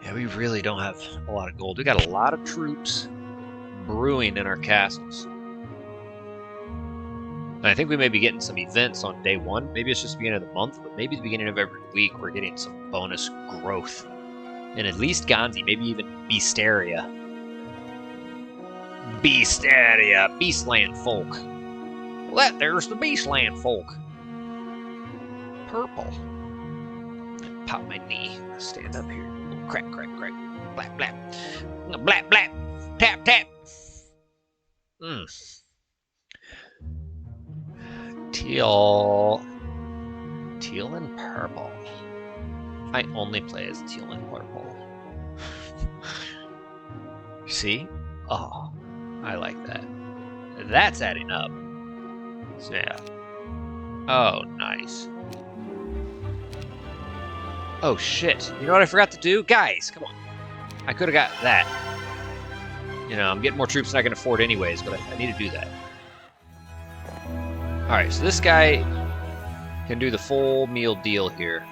Yeah, we really don't have a lot of gold. We got a lot of troops brewing in our castles. And I think we may be getting some events on day one. Maybe it's just the beginning of the month, but maybe the beginning of every week we're getting some bonus growth. And at least Ganzi, maybe even Beastaria. Beastaria, Beastland folk. Well, there's the Beastland folk. Purple. Pop my knee. Stand up here. Crack, crack, crack. Blap, blap. Blap, blap. Tap, tap. Teal and purple. I only play as teal and purple. See? Oh, I like that. That's adding up. So yeah. Oh, nice. Oh shit. You know what I forgot to do? Guys, come on. I could have got that. You know, I'm getting more troops than I can afford anyways, but I need to do that. Alright, so this guy can do the full meal deal here.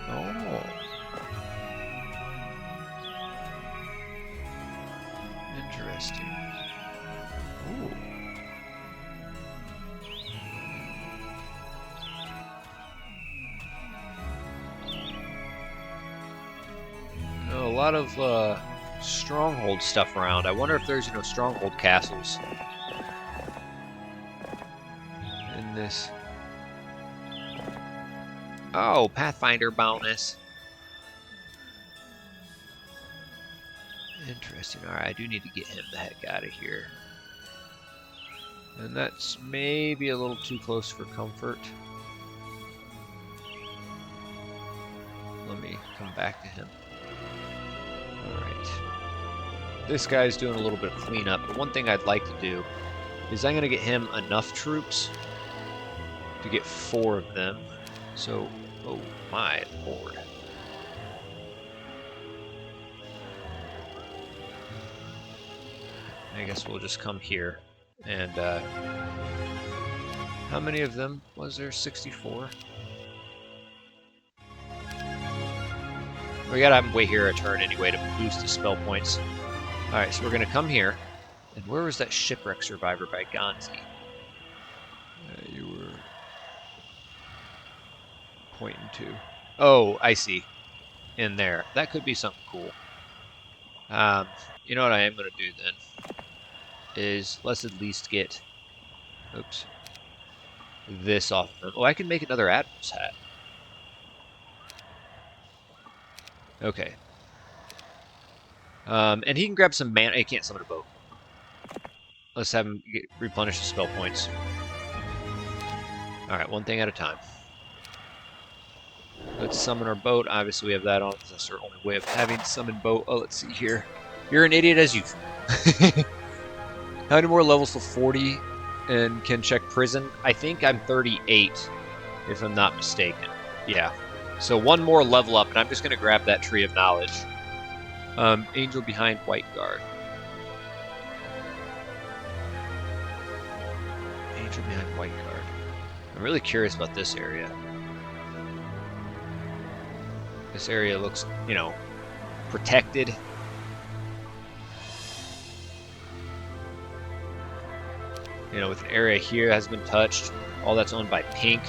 Oh. Interesting. Ooh. A lot of Stronghold stuff around. I wonder if there's, Stronghold castles in this. Oh, Pathfinder bonus. Interesting. Alright, I do need to get him the heck out of here. And that's maybe a little too close for comfort. Let me come back to him. Alright. This guy's doing a little bit of cleanup, but one thing I'd like to do is I'm going to get him enough troops to get 4 of them. So, oh my lord. I guess we'll just come here. And, how many of them was there? 64? We gotta have him wait here a turn anyway to boost his spell points. Alright, so we're gonna come here. And where was that shipwreck survivor by Ganzi? You were pointing to. Oh, I see. In there. That could be something cool. You know what I am gonna do then? Is let's at least get, oops, this off of him. Oh, I can make another Admiral's hat. Okay. And he can grab some mana. He can't summon a boat. Let's have him replenish the spell points. Alright, one thing at a time. Let's summon our boat. Obviously, we have that on because that's our only way of having summon boat. Oh, let's see here. You're an idiot as usual. How many more levels for 40 and can check prison? I think I'm 38, if I'm not mistaken. Yeah. So one more level up, and I'm just going to grab that Tree of Knowledge. Angel behind White Guard. Angel behind White Guard. I'm really curious about this area. This area looks, protected. With an area here that has been touched. All that's owned by Pink.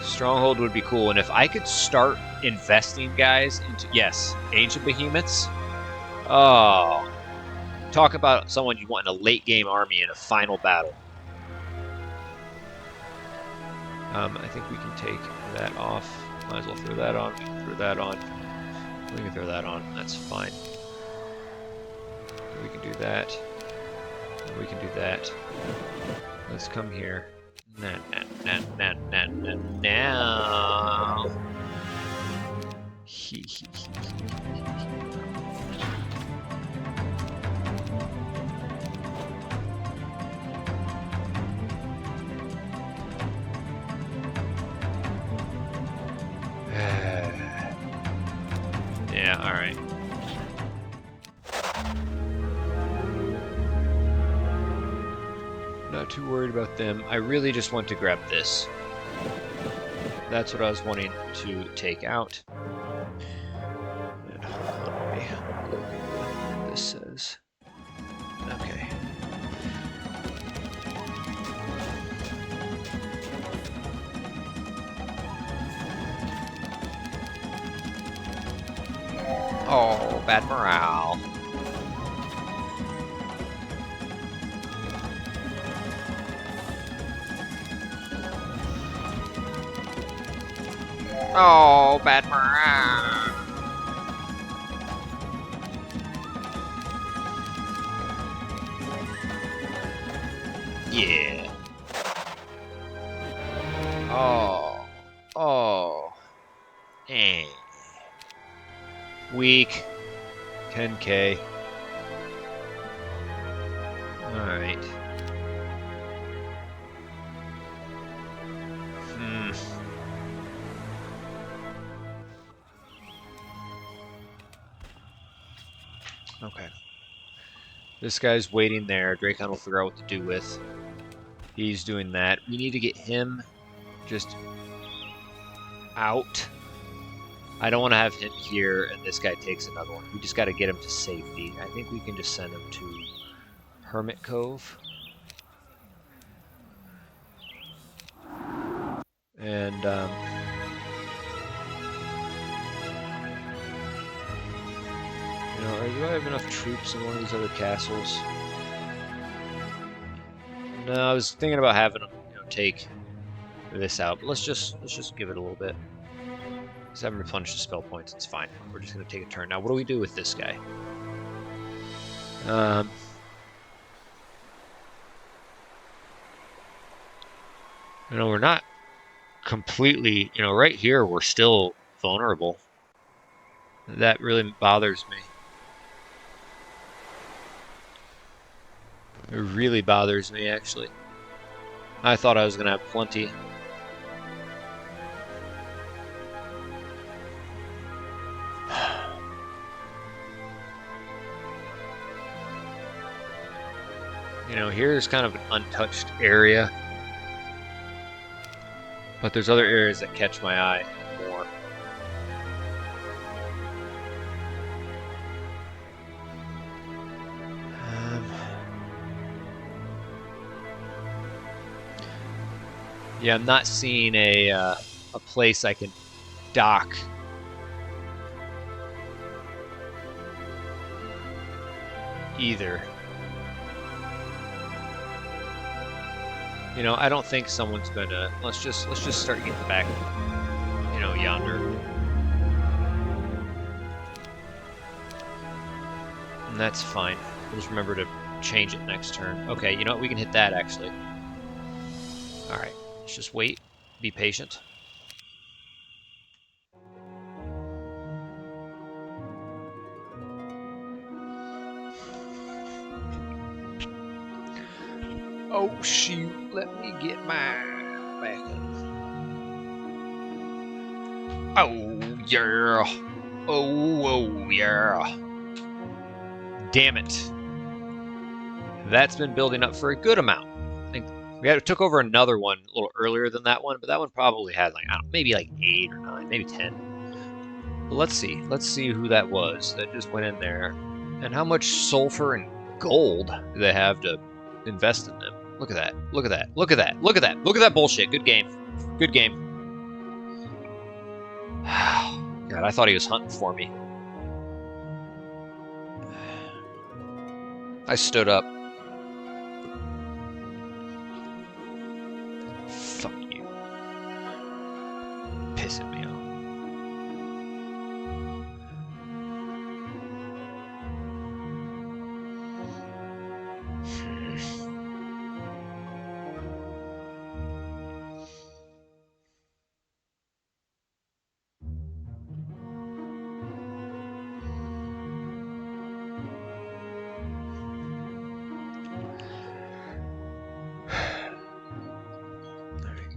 Stronghold would be cool, and if I could start investing guys into, yes, ancient behemoths. Oh, talk about someone you want in a late game army in a final battle. I think we can take that off. Might as well throw that on. We can throw that on. We can throw that on. That's fine. We can do that. We can do that. Let's come here. Now. Yeah, alright. Not too worried about them. I really just want to grab this. That's what I was wanting to take out. And hold on, let me look at what this says. Okay. Oh, bad morale. Oh, bad morale. Yeah. Oh. Oh. Eh. Weak. 10k. Alright. Okay. This guy's waiting there. Dracon will figure out what to do with. He's doing that. We need to get him just out. I don't want to have him here and this guy takes another one. We just got to get him to safety. I think we can just send him to Hermit Cove. And, you know, do I have enough troops in one of these other castles? No, I was thinking about having them, you know, take this out. But let's just give it a little bit. Let's have him replenish the spell points. It's fine. We're just gonna take a turn. Now, what do we do with this guy? You know, we're not completely, you know, right here we're still vulnerable. That really bothers me. It really bothers me, actually. I thought I was gonna have plenty. You know, here's kind of an untouched area. But there's other areas that catch my eye more. Yeah, I'm not seeing a place I can dock. Either. You know, I don't think someone's gonna. Let's just start getting back. You know, yonder. And that's fine. We'll just remember to change it next turn. Okay, you know what? We can hit that actually. All right, let's just wait. Be patient. Oh shoot, let me get mine back up. Oh yeah. Oh yeah. Damn it. That's been building up for a good amount. I think we took over another one a little earlier than that one, but that one probably had like, I don't know, maybe like 8 or 9, maybe 10. But let's see who that was that just went in there. And how much sulfur and gold do they have to invest in them? Look at that. Look at that. Look at that. Look at that. Look at that bullshit. Good game. Good game. God, I thought he was hunting for me. I stood up. Fuck you. Pissing me off.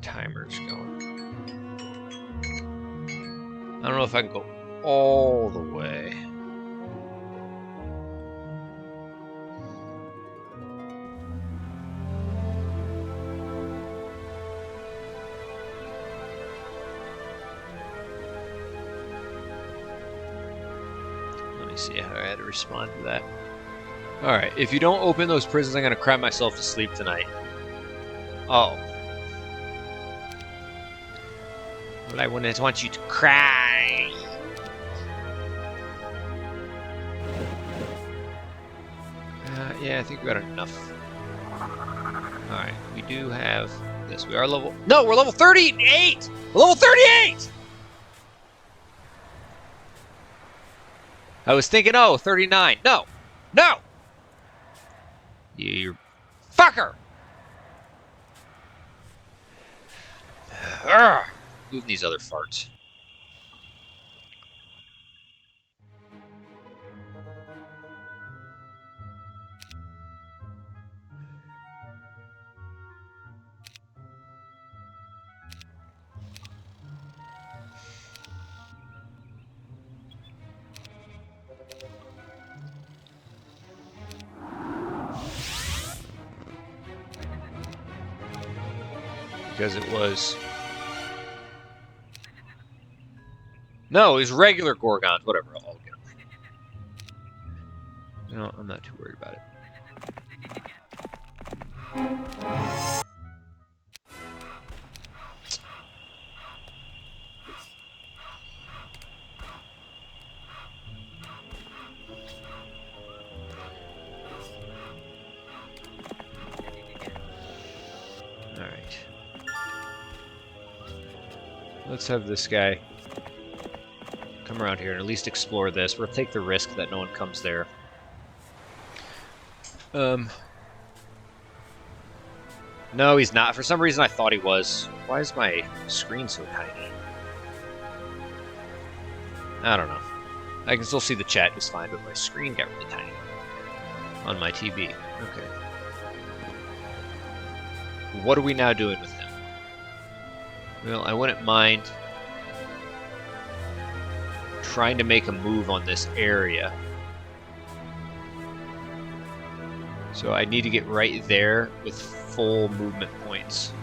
Timer's going. I don't know if I can go all the way. Let me see how I had to respond to that. Alright, if you don't open those prisons, I'm going to cry myself to sleep tonight. Oh. Well, I wouldn't want you to cry. Yeah, I think we got enough. Alright, we do have this. We are level... No, we're level 38! We're level 38! I was thinking, oh, 39. No! No! You fucker! Urgh. Move these other farts. Because it was... No, it was regular Gorgons. Whatever, I'll get them. No, I'm not too worried about it. Alright. Let's have this guy come around here and at least explore this. We'll take the risk that no one comes there. No, he's not. For some reason I thought he was. Why is my screen so tiny? I don't know. I can still see the chat just fine, but my screen got really tiny on my TV. Okay. What are we now doing with him? Well, I wouldn't mind trying to make a move on this area. So I need to get right there with full movement points.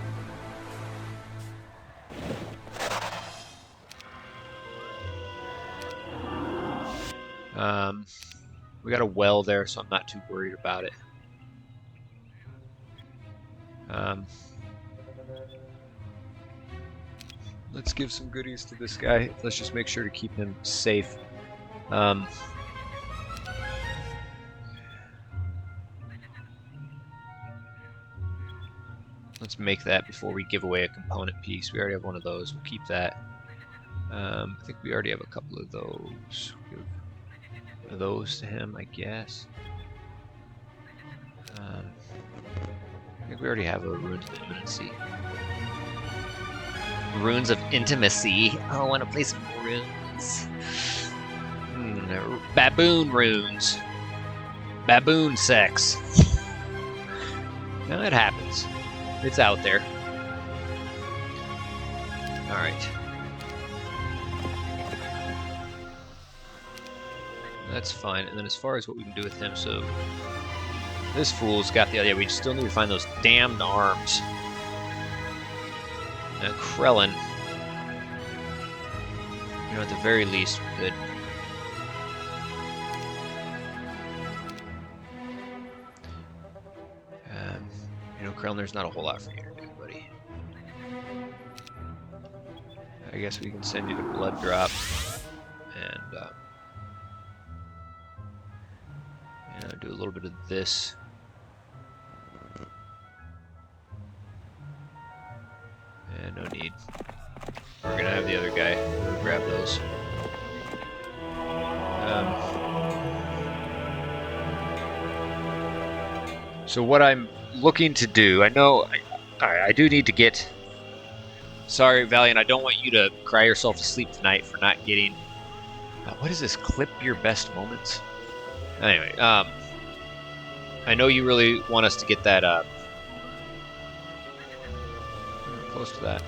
We got a well there, so I'm not too worried about it. Let's give some goodies to this guy. Let's just make sure to keep him safe. Let's make that before we give away a component piece. We already have one of those. We'll keep that. I think we already have a couple of those. Give those to him, I guess. I think we already have a Runes of Intimacy. Runes of Intimacy. Oh, I want to play some runes. Baboon runes. Baboon sex. No, it happens. It's out there. Alright. That's fine. And then as far as what we can do with him, so... This fool's got the idea. We still need to find those damned arms. And Krellin, you know, at the very least, we could... you know, Krellin, there's not a whole lot for you to do, buddy. I guess we can send you to Blood Drop. And do a little bit of this. And no need. We're gonna have the other guy grab those. So what I'm looking to do, I know I do need to get. Sorry, Valiant, I don't want you to cry yourself to sleep tonight for not getting. What is this? Clip your best moments. Anyway, I know you really want us to get that. Close to that.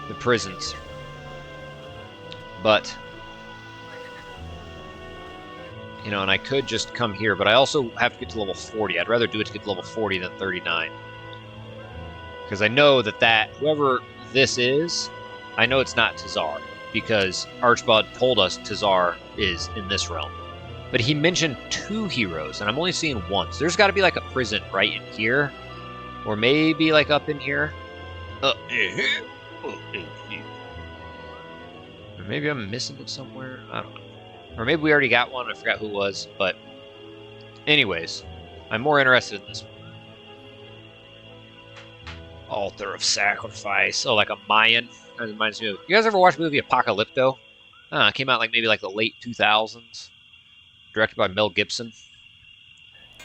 The prisons, but. And I could just come here, but I also have to get to level 40. I'd rather do it to get to level 40 than 39. Because I know that whoever this is, I know it's not Tazar, because Archbald told us Tazar is in this realm. But he mentioned 2 heroes, and I'm only seeing 1. So there's got to be like a prison right in here, or maybe like up in here. Or maybe I'm missing it somewhere. I don't know. Or maybe we already got one. I forgot who it was. But anyways, I'm more interested in this one. Altar of Sacrifice. Oh, like a Mayan. That reminds me of... You guys ever watch the movie Apocalypto? It came out like maybe like the late 2000s. Directed by Mel Gibson.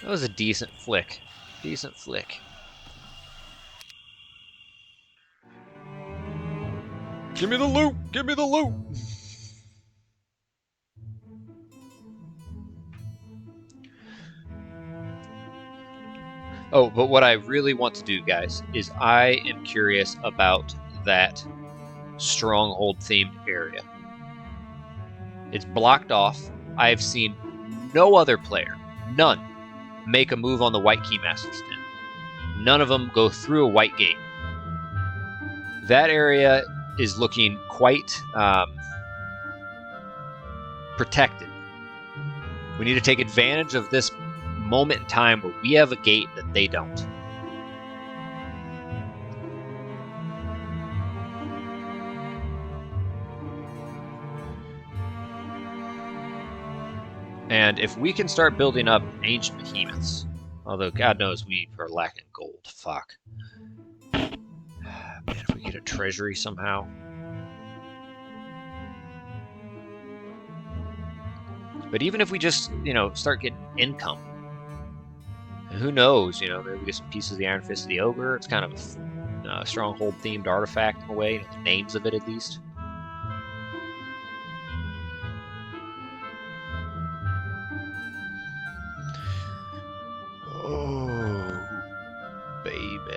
That was a decent flick. Decent flick. Give me the loot! Give me the loot! Oh, but what I really want to do, guys, is I am curious about that Stronghold themed area. It's blocked off. I've seen no other player, none, make a move on the white Keymaster stand. None of them go through a white gate. That area is looking quite protected. We need to take advantage of this moment in time where we have a gate that they don't. And if we can start building up ancient behemoths, although God knows we are lacking gold. Fuck. Man, if we get a treasury somehow. But even if we just, start getting income, and who knows, maybe we get some pieces of the Iron Fist of the Ogre. It's kind of a Stronghold-themed artifact in a way, the names of it at least. Oh, baby.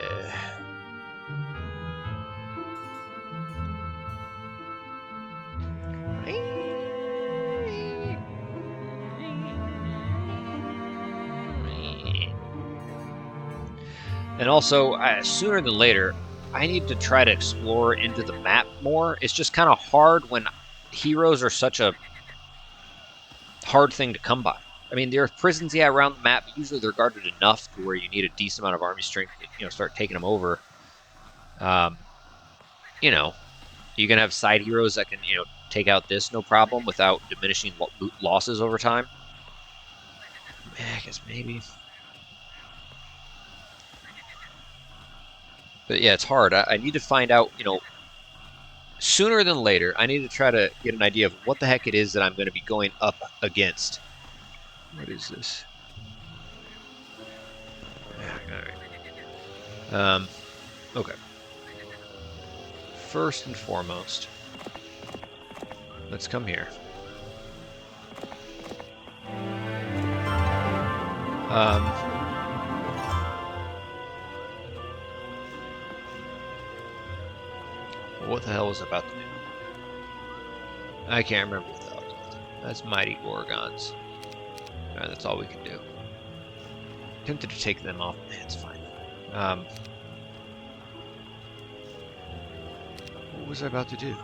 And also, sooner than later, I need to try to explore into the map more. It's just kind of hard when heroes are such a hard thing to come by. I mean, there are prisons, around the map, but usually they're guarded enough to where you need a decent amount of army strength to, start taking them over. You can have side heroes that can, take out this no problem without diminishing losses over time. I guess maybe. But yeah, it's hard. I need to find out, sooner than later, I need to try to get an idea of what the heck it is that I'm going to be going up against. What is this? All right. Okay. First and foremost, let's come here. What the hell was I about to do? I can't remember what the hell I was about to do. That's Mighty Gorgons. Alright, that's all we can do. Tempted to take them off. It's fine. What was I about to do?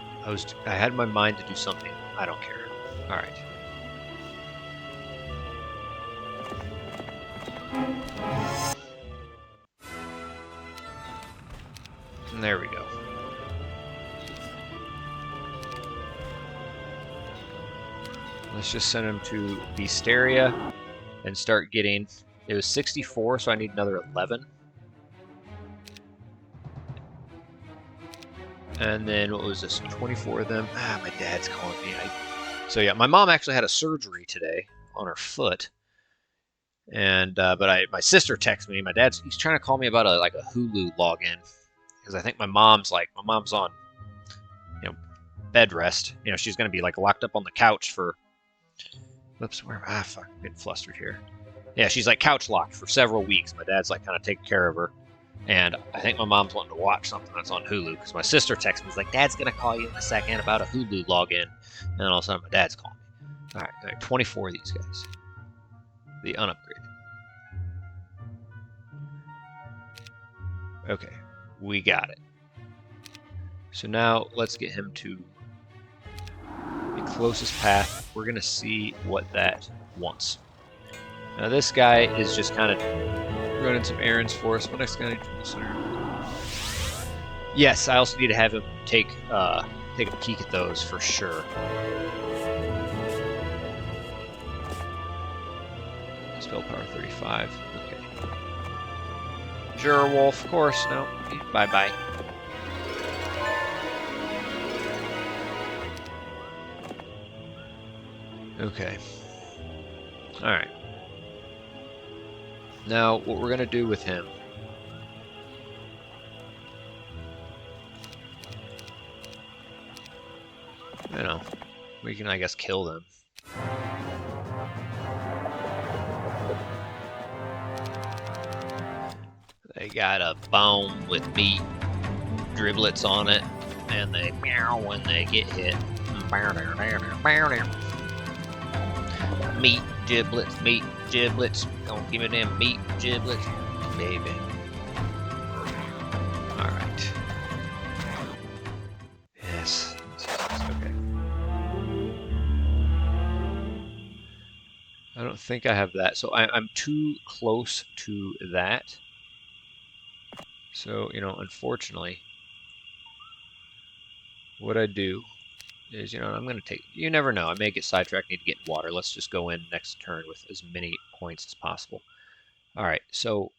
I had in my mind to do something. I don't care. Alright. And there we go. Let's just send him to Beasteria and start getting... It was 64, so I need another 11. And then what was this? 24 of them. Ah, my dad's calling me. So yeah, my mom actually had a surgery today on her foot. And but my sister texted me. He's trying to call me about a Hulu login because I think my mom's on bed rest. She's gonna be locked up on the couch for. Oops, fuck, I'm getting flustered here. Yeah, she's couch locked for several weeks. My dad's kind of taking care of her, and I think my mom's wanting to watch something that's on Hulu because my sister texted me. He's like, "Dad's gonna call you in a second about a Hulu login," and then all of a sudden my dad's calling me. All right, 24 of these guys, the unupgraded. Okay, we got it. So now let's get him to the closest path. We're gonna see what that wants. Now this guy is just kind of running some errands for us. What next guy? Yes, I also need to have him take a peek at those for sure. Spell power 35. Okay. Jura Wolf, of course. No. Bye bye. Okay. All right. Now, what we're gonna do with him? We can, I guess, kill them. They got a bone with meat driblets on it, and they meow when they get hit. Meat giblets. Don't give me them meat giblets, baby. All right. Yes. Okay. I don't think I have that, so I'm too close to that. So, unfortunately, what I do is, I'm going to take... You never know. I may get sidetracked, need to get in water. Let's just go in next turn with as many points as possible. All right, so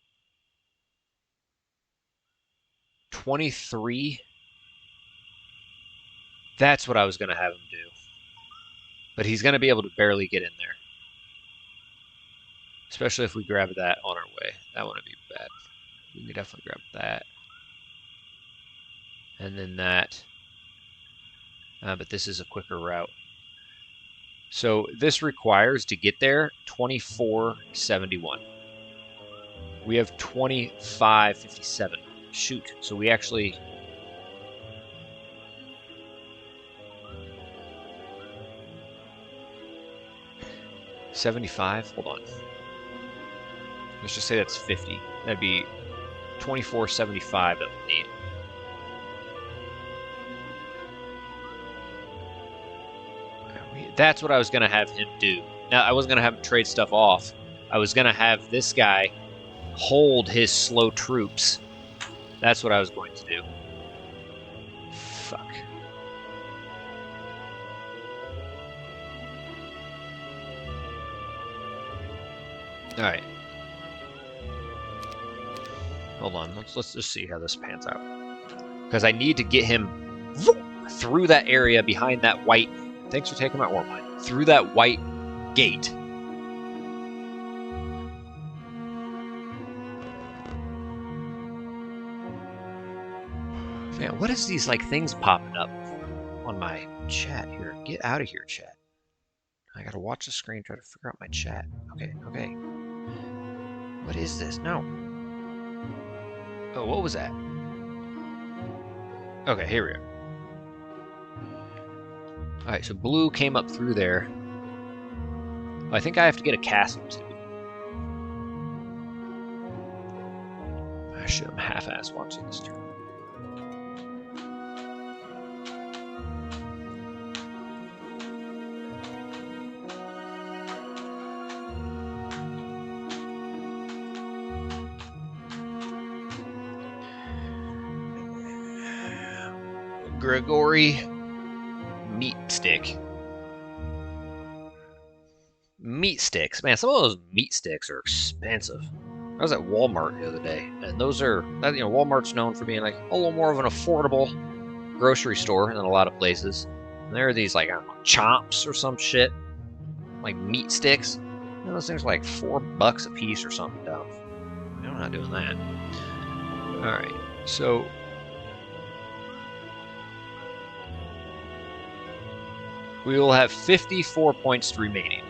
23. That's what I was going to have him do. But he's going to be able to barely get in there. Especially if we grab that on our way. That wouldn't be bad. We can definitely grab that. And then that. But this is a quicker route. So this requires, to get there, 2471. We have 2557. Shoot. So we actually... $75? Hold on. Let's just say that's 50. That'd be 2475 that we need. That's what I was going to have him do. Now, I wasn't going to have him trade stuff off. I was going to have this guy hold his slow troops. That's what I was going to do. Fuck. Alright. Hold on. Let's just see how this pans out. Because I need to get him through that area behind that white... Thanks for taking my ore mine. Through that white gate. Man, what is these things popping up on my chat here? Get out of here, chat. I gotta watch the screen, try to figure out my chat. Okay. What is this? No. Oh, what was that? Okay, here we go. Alright, so blue came up through there. I think I have to get a castle too. I should have half-assed watching this turn. Gregory Meat Stick. Meat sticks. Man, some of those meat sticks are expensive. I was at Walmart the other day, and those are, you know, Walmart's known for being like a little more of an affordable grocery store than a lot of places. And there are these, like, I don't know, chops or some shit, like meat sticks. You know, those things are like $4 a piece or something dumb. I'm not doing that. Alright, so we will have 54 points remaining.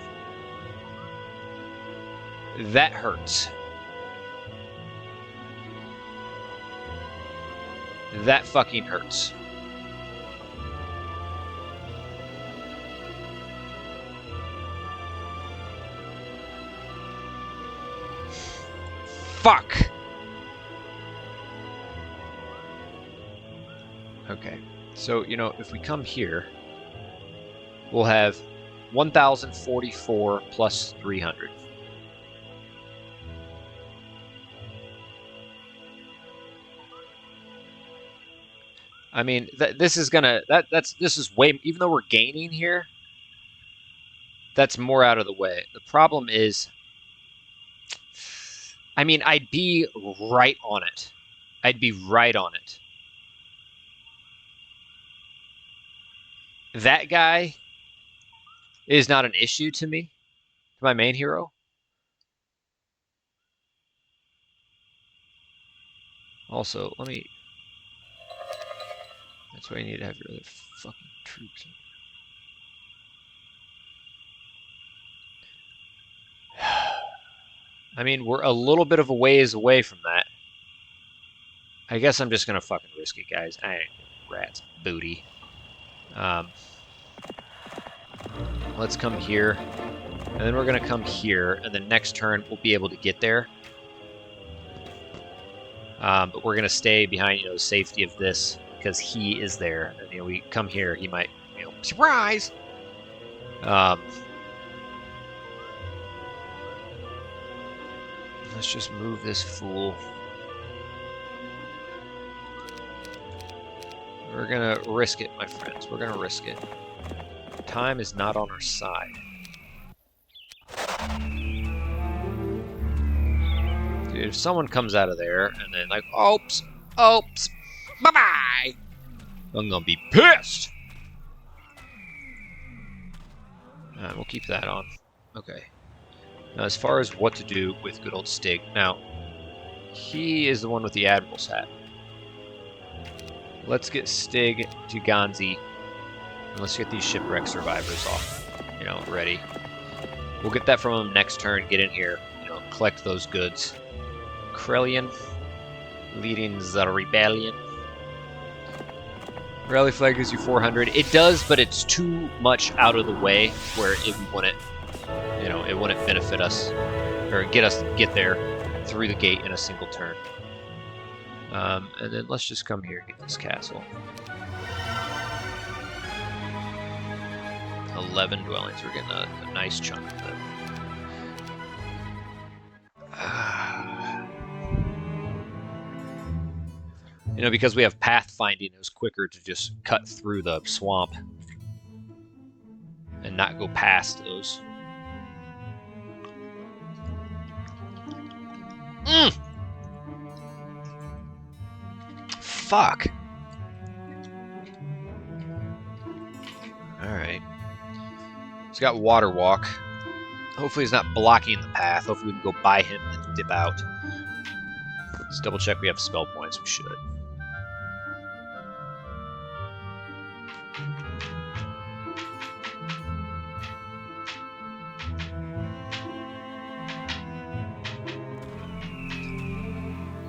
That hurts. That fucking hurts. Fuck! Okay, so, you know, if we come here, we'll have 1,044 plus 300. I mean, this is gonna, this is way, even though we're gaining here, that's more out of the way. The problem is, I mean, I'd be right on it. I'd be right on it. That guy is not an issue to me, to my main hero. Also, let me... That's why you need to have your other fucking troops. I mean, we're a little bit of a ways away from that. I guess I'm just gonna fucking risk it, guys. I ain't rat's booty. Let's come here, and then we're gonna come here, and then next turn we'll be able to get there. But we're gonna stay behind, you know, the safety of this because he is there. And you know, we come here, he might, you know, surprise. Let's just move this fool. We're gonna risk it, my friends. We're gonna risk it. Time is not on our side. Dude, if someone comes out of there and then like, oops, bye-bye, I'm gonna be pissed. We'll keep that on. Okay. Now, as far as what to do with good old Stig, now, he is the one with the Admiral's hat. Let's get Stig to Ganzi, and let's get these shipwreck survivors off, you know, ready. We'll get that from him next turn, get in here, you know, collect those goods. Krellian, leading the rebellion. Rally flag gives you 400. It does, but it's too much out of the way where it wouldn't, you know, it wouldn't benefit us or get us to get there through the gate in a single turn. And then let's just come here and get this castle. 11 dwellings. We're getting a nice chunk of them. You know, because we have pathfinding, it was quicker to just cut through the swamp and not go past those. Fuck. Alright. He's got water walk. Hopefully he's not blocking the path. Hopefully we can go by him and dip out. Let's double check we have spell points. We should.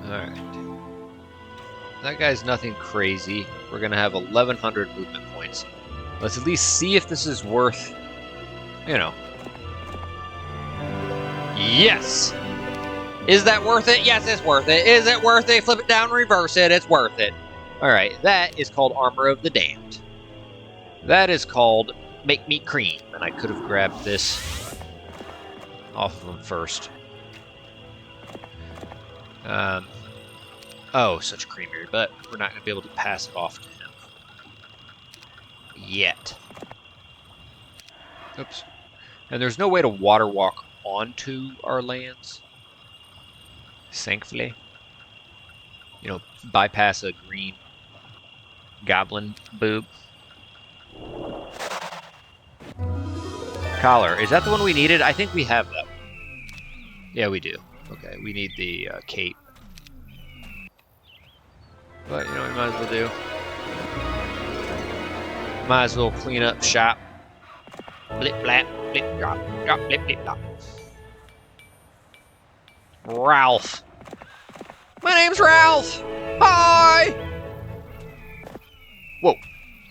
Alright. That guy's nothing crazy. We're going to have 1,100 movement points. Let's at least see if this is worth, you know. Yes! Is that worth it? Yes, it's worth it. Is it worth it? Flip it down and reverse it. It's worth it. Alright, that is called Armor of the Damned. That is called Make Me Cream. And I could have grabbed this off of him first. Oh, such creamery, but we're not going to be able to pass it off to him. Yet. Oops. And there's no way to water walk onto our lands. Thankfully. You know, bypass a green goblin boob. Collar. Is that the one we needed? I think we have that one. Yeah, we do. Okay, we need the cape. But, you know, we might as well do. Might as well clean up shop. Blip, blap, blip, drop, drop, blip, blip, drop. Ralph. My name's Ralph. Hi. Whoa.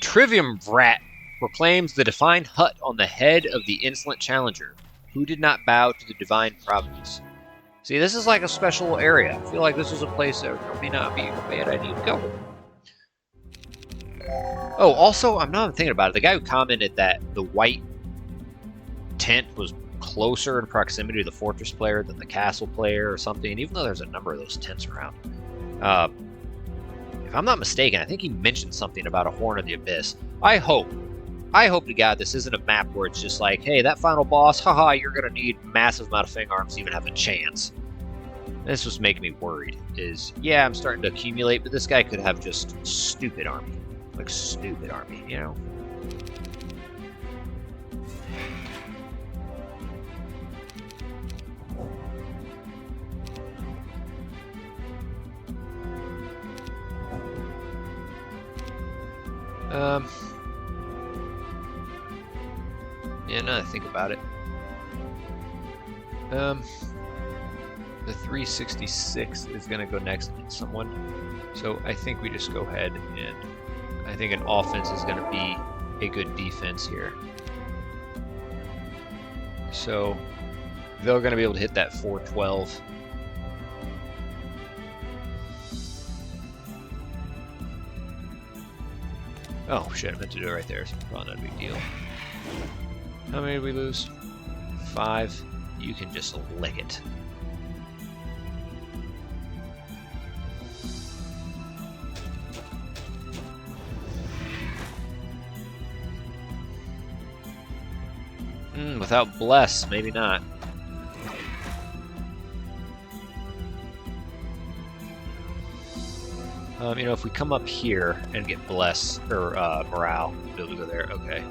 Trivium Rat proclaims the divine hut on the head of the insolent challenger, who did not bow to the divine providence. See, this is like a special area. I feel like this is a place that may not be a bad idea to go. Oh, also, I'm not thinking about it. The guy who commented that the white tent was closer in proximity to the fortress player than the castle player or something, even though there's a number of those tents around. If I'm not mistaken, I think he mentioned something about a Horn of the Abyss. I hope to God this isn't a map where it's just like, hey, that final boss, haha, you're going to need massive amount of fang arms to even have a chance. This was making me worried, is, yeah, I'm starting to accumulate, but this guy could have just stupid army. Like, stupid army, you know? Yeah, now that I think about it. The 366 is going to go next to someone. So I think we just go ahead and I think an offense is going to be a good defense here. So they're going to be able to hit that 412. Oh shit, I meant to do it right there, so probably not a big deal. How many did we lose? 5. You can just lick it. Without bless, maybe not. You know, if we come up here and get bless or morale, we'll be able to go there. Okay.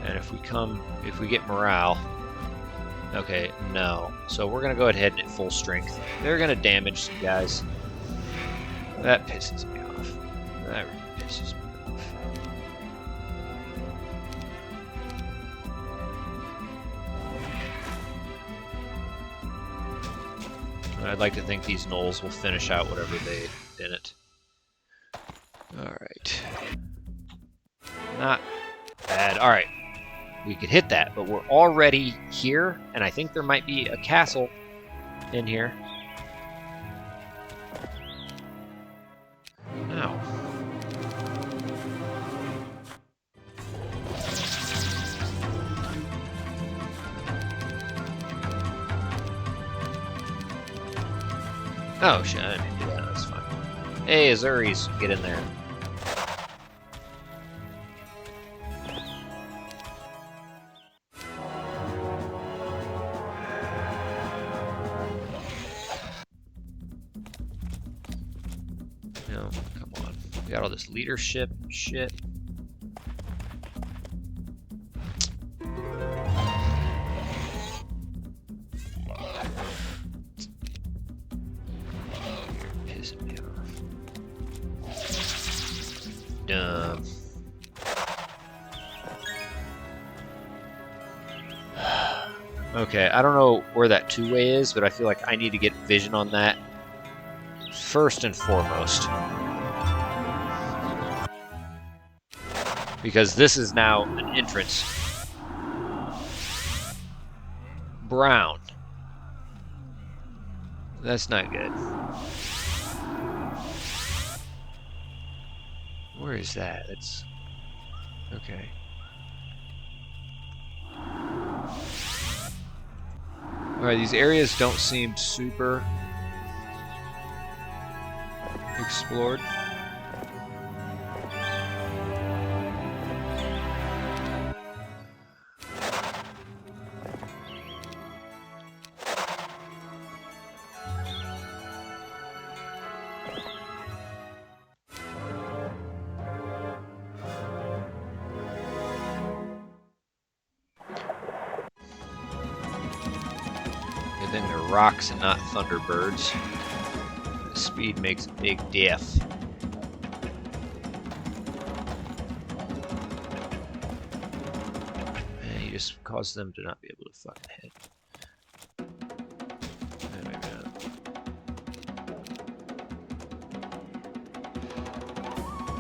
And if we get morale, okay, no. So we're gonna go ahead and hit full strength. They're gonna damage some guys. That pisses me off. That really pisses me off. I'd like to think these gnolls will finish out whatever they didn't. Alright. Not bad. Alright. We could hit that, but we're already here, and I think there might be a castle in here. Ow. Oh shit, I didn't do that, that's fine. Hey, Azuris, get in there. No, come on. We got all this leadership and shit. Dumb. Okay, I don't know where that two-way is, but I feel like I need to get vision on that first and foremost. Because this is now an entrance. Brown. That's not good. Where is that? That's... okay. Alright, these areas don't seem super explored. Good thing they're rocks and not Thunderbirds. Speed makes a big diff. And you just cause them to not be able to fucking hit.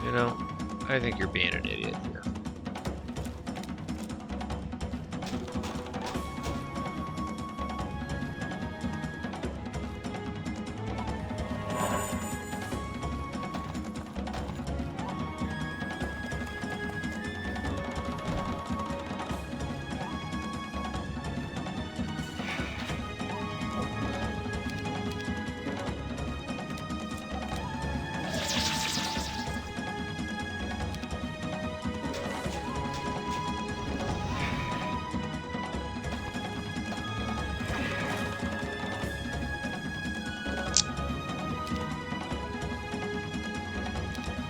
You know, I think you're being an idiot here.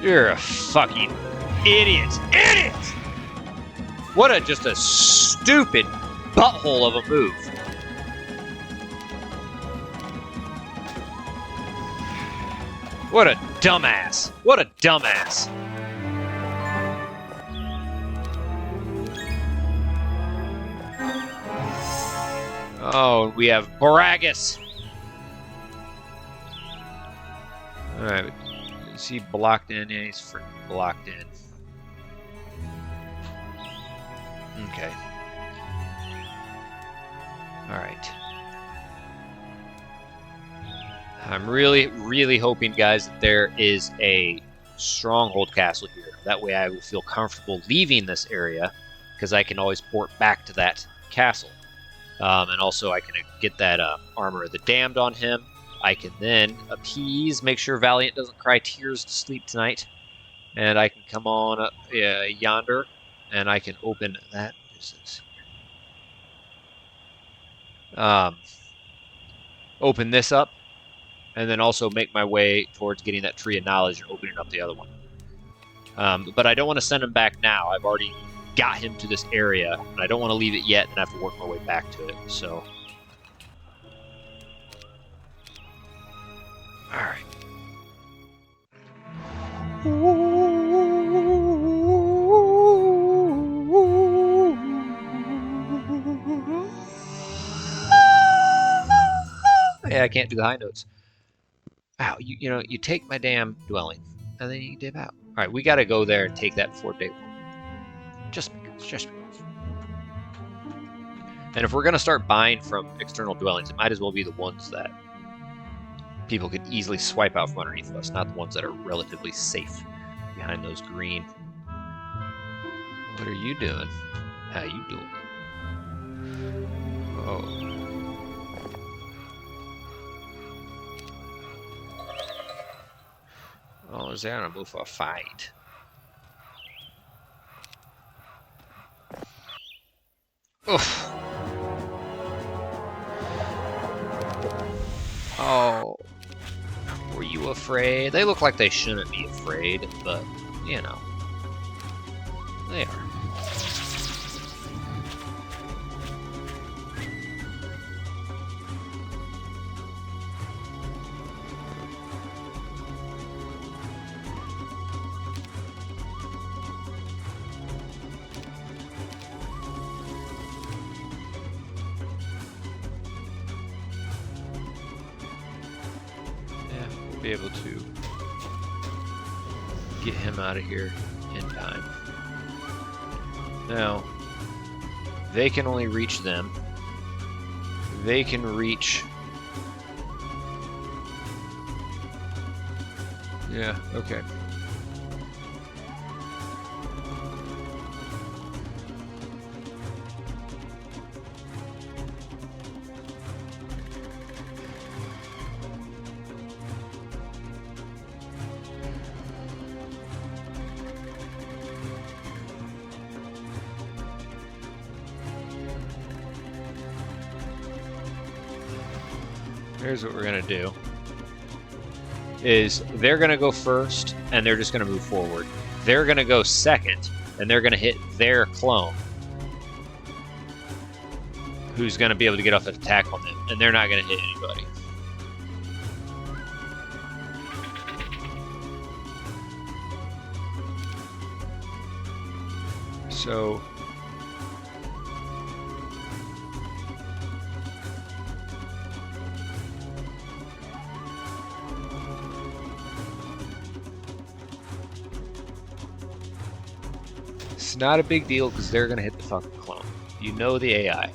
You're a fucking idiot. Idiot! What just a stupid butthole of a move. What a dumbass. What a dumbass. Oh, we have Boragus. Alright. Is he blocked in? Yeah, he's freaking blocked in. Okay. Alright. I'm really hoping, guys, that there is a Stronghold castle here. That way I will feel comfortable leaving this area, because I can always port back to that castle. And also I can get that Armor of the Damned on him. I can then appease, make sure Valiant doesn't cry tears to sleep tonight. And I can come on up yonder, and I can open that. Open this up, and then also make my way towards getting that Tree of Knowledge and opening up the other one. But I don't want to send him back now. I've already got him to this area, and I don't want to leave it yet and have to work my way back to it. So, all right. Yeah, I can't do the high notes. Wow, you know, you take my damn dwelling, and then you dip out. All right, we got to go there and take that before day one. Just because. And if we're going to start buying from external dwellings, it might as well be the ones that people could easily swipe out from underneath us, not the ones that are relatively safe behind those green. What are you doing? How you doing? Oh. Oh, is there a move for a fight? Oof. Oh. Were you afraid? They look like they shouldn't be afraid, but, you know. They are. Be able to get him out of here in time. Now, they can only reach them. They can reach... Yeah, okay. Here's what we're gonna do. Is they're gonna go first, and they're just gonna move forward. They're gonna go second, and they're gonna hit their clone. who's going to be able to get off an attack on them, and they're not going to hit anybody. So it's not a big deal because they're going to hit the fucking clone. You know the AI.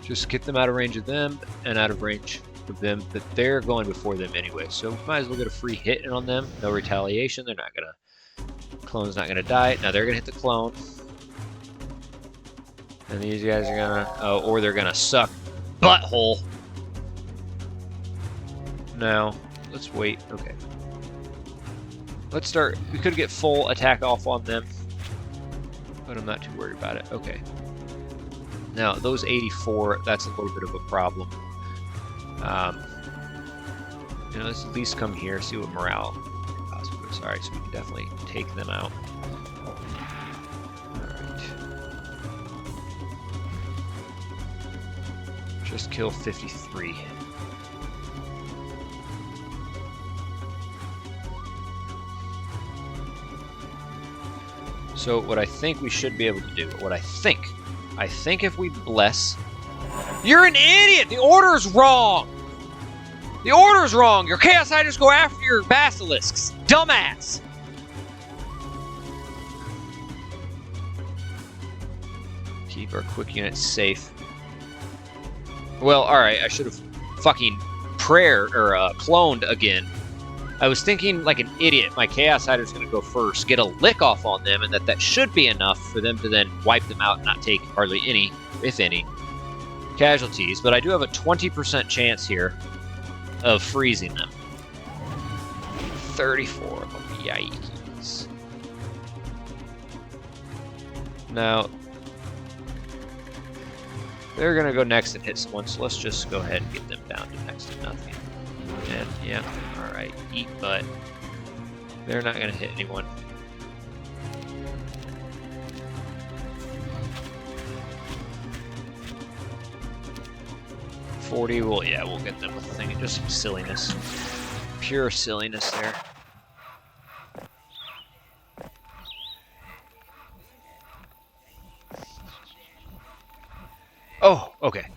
Just get them out of range of them and out of range of them, but they're going before them anyway. So might as well get a free hit on them. No retaliation. They're not going to... Clone's not going to die. Now they're going to hit the clone. And these guys are going to... Oh, or they're going to suck butthole. Now, let's wait. Okay. Let's start... We could get full attack off on them, but I'm not too worried about it. Okay. Now, those 84, that's a little bit of a problem. You know, let's at least come here, see what morale possibly is. Alright, so we can definitely take them out. Alright. Just kill 53. So what I think we should be able to do, I think if we bless... You're an idiot! The order's wrong! The order's wrong! Your Chaos Hiders go after your basilisks! Dumbass! Keep our quick units safe. Well, alright, I should have fucking cloned again. I was thinking like an idiot, my Chaos Hider's going to go first, get a lick off on them, and that should be enough for them to then wipe them out and not take hardly any, if any, casualties. But I do have a 20% chance here of freezing them. 34 of them, yikes. Now, they're going to go next and hit someone, so let's just go ahead and get them down to next to nothing. And, yeah, alright, eat butt. They're not going to hit anyone. $40, well, yeah, we'll get them with the thing. Just some silliness. Pure silliness there. Oh, okay.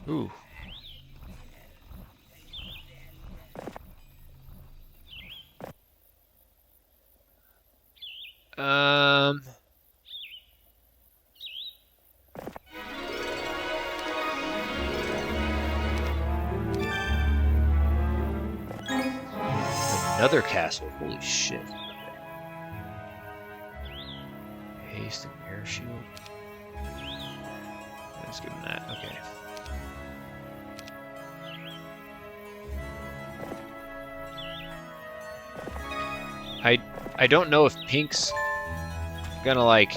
Ooh. Another castle, holy shit. Haste and air shield. Let's give him that, okay. I don't know if Pink's gonna like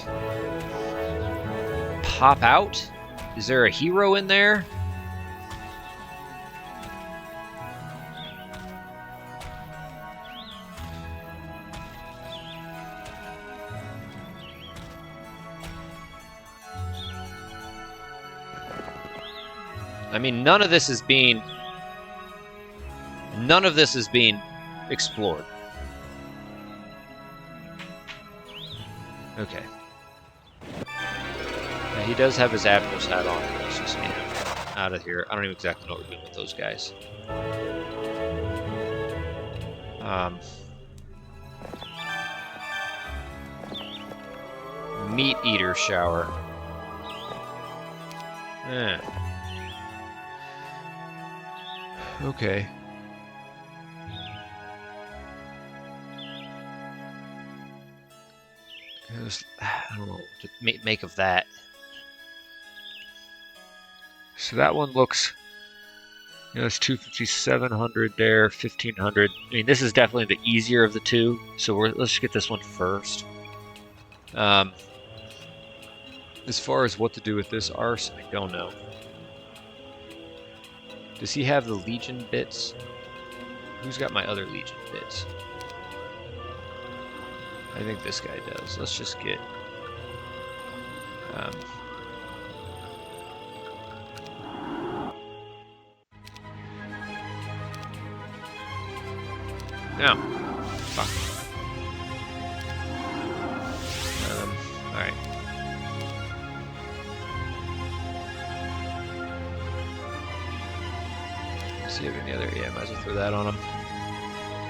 pop out. Is there a hero in there? I mean, none of this is being explored. Okay. Now, he does have his Admiral's hat on. Let's just get him out of here. I don't even exactly know what we're doing with those guys. Meat Eater Shower. Okay. I don't know what to make of that. So that one looks, you know, it's 250, 700 there, 1500. I mean, this is definitely the easier of the two. So let's get this one first. As far as what to do with this arse, I don't know. Does he have the Legion bits? Who's got my other Legion bits? I think this guy does. Let's just get... no. Fuck. Alright. See if any other... Yeah, might as well throw that on him.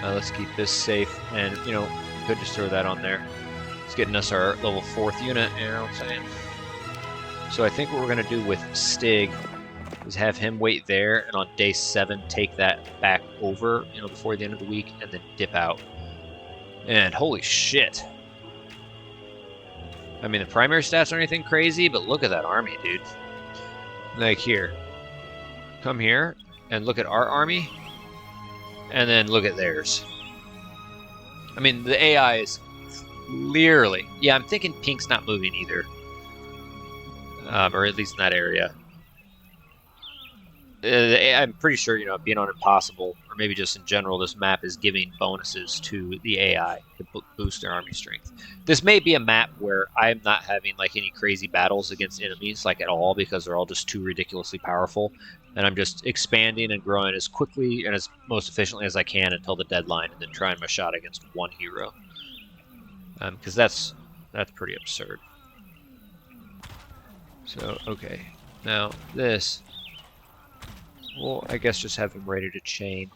Let's keep this safe, and, you know, could just throw that on there. It's getting us our level 4th unit, you know what I'm saying? So I think what we're going to do with Stig is have him wait there, and on day 7 take that back over, you know, before the end of the week, and then dip out. And holy shit. I mean, the primary stats aren't anything crazy, but look at that army, dude. Like, here. Come here, and look at our army, and then look at theirs. I mean, the AI is clearly... Yeah, I'm thinking pink's not moving either. Or at least in that area. I'm pretty sure, you know, being on Impossible, or maybe just in general, this map is giving bonuses to the AI to boost their army strength. This may be a map where I'm not having, like, any crazy battles against enemies, like, at all, because they're all just too ridiculously powerful. And I'm just expanding and growing as quickly and as most efficiently as I can until the deadline, and then trying my shot against one hero. Because that's pretty absurd. So, okay. Now, this... Well, I guess just have him ready to chain.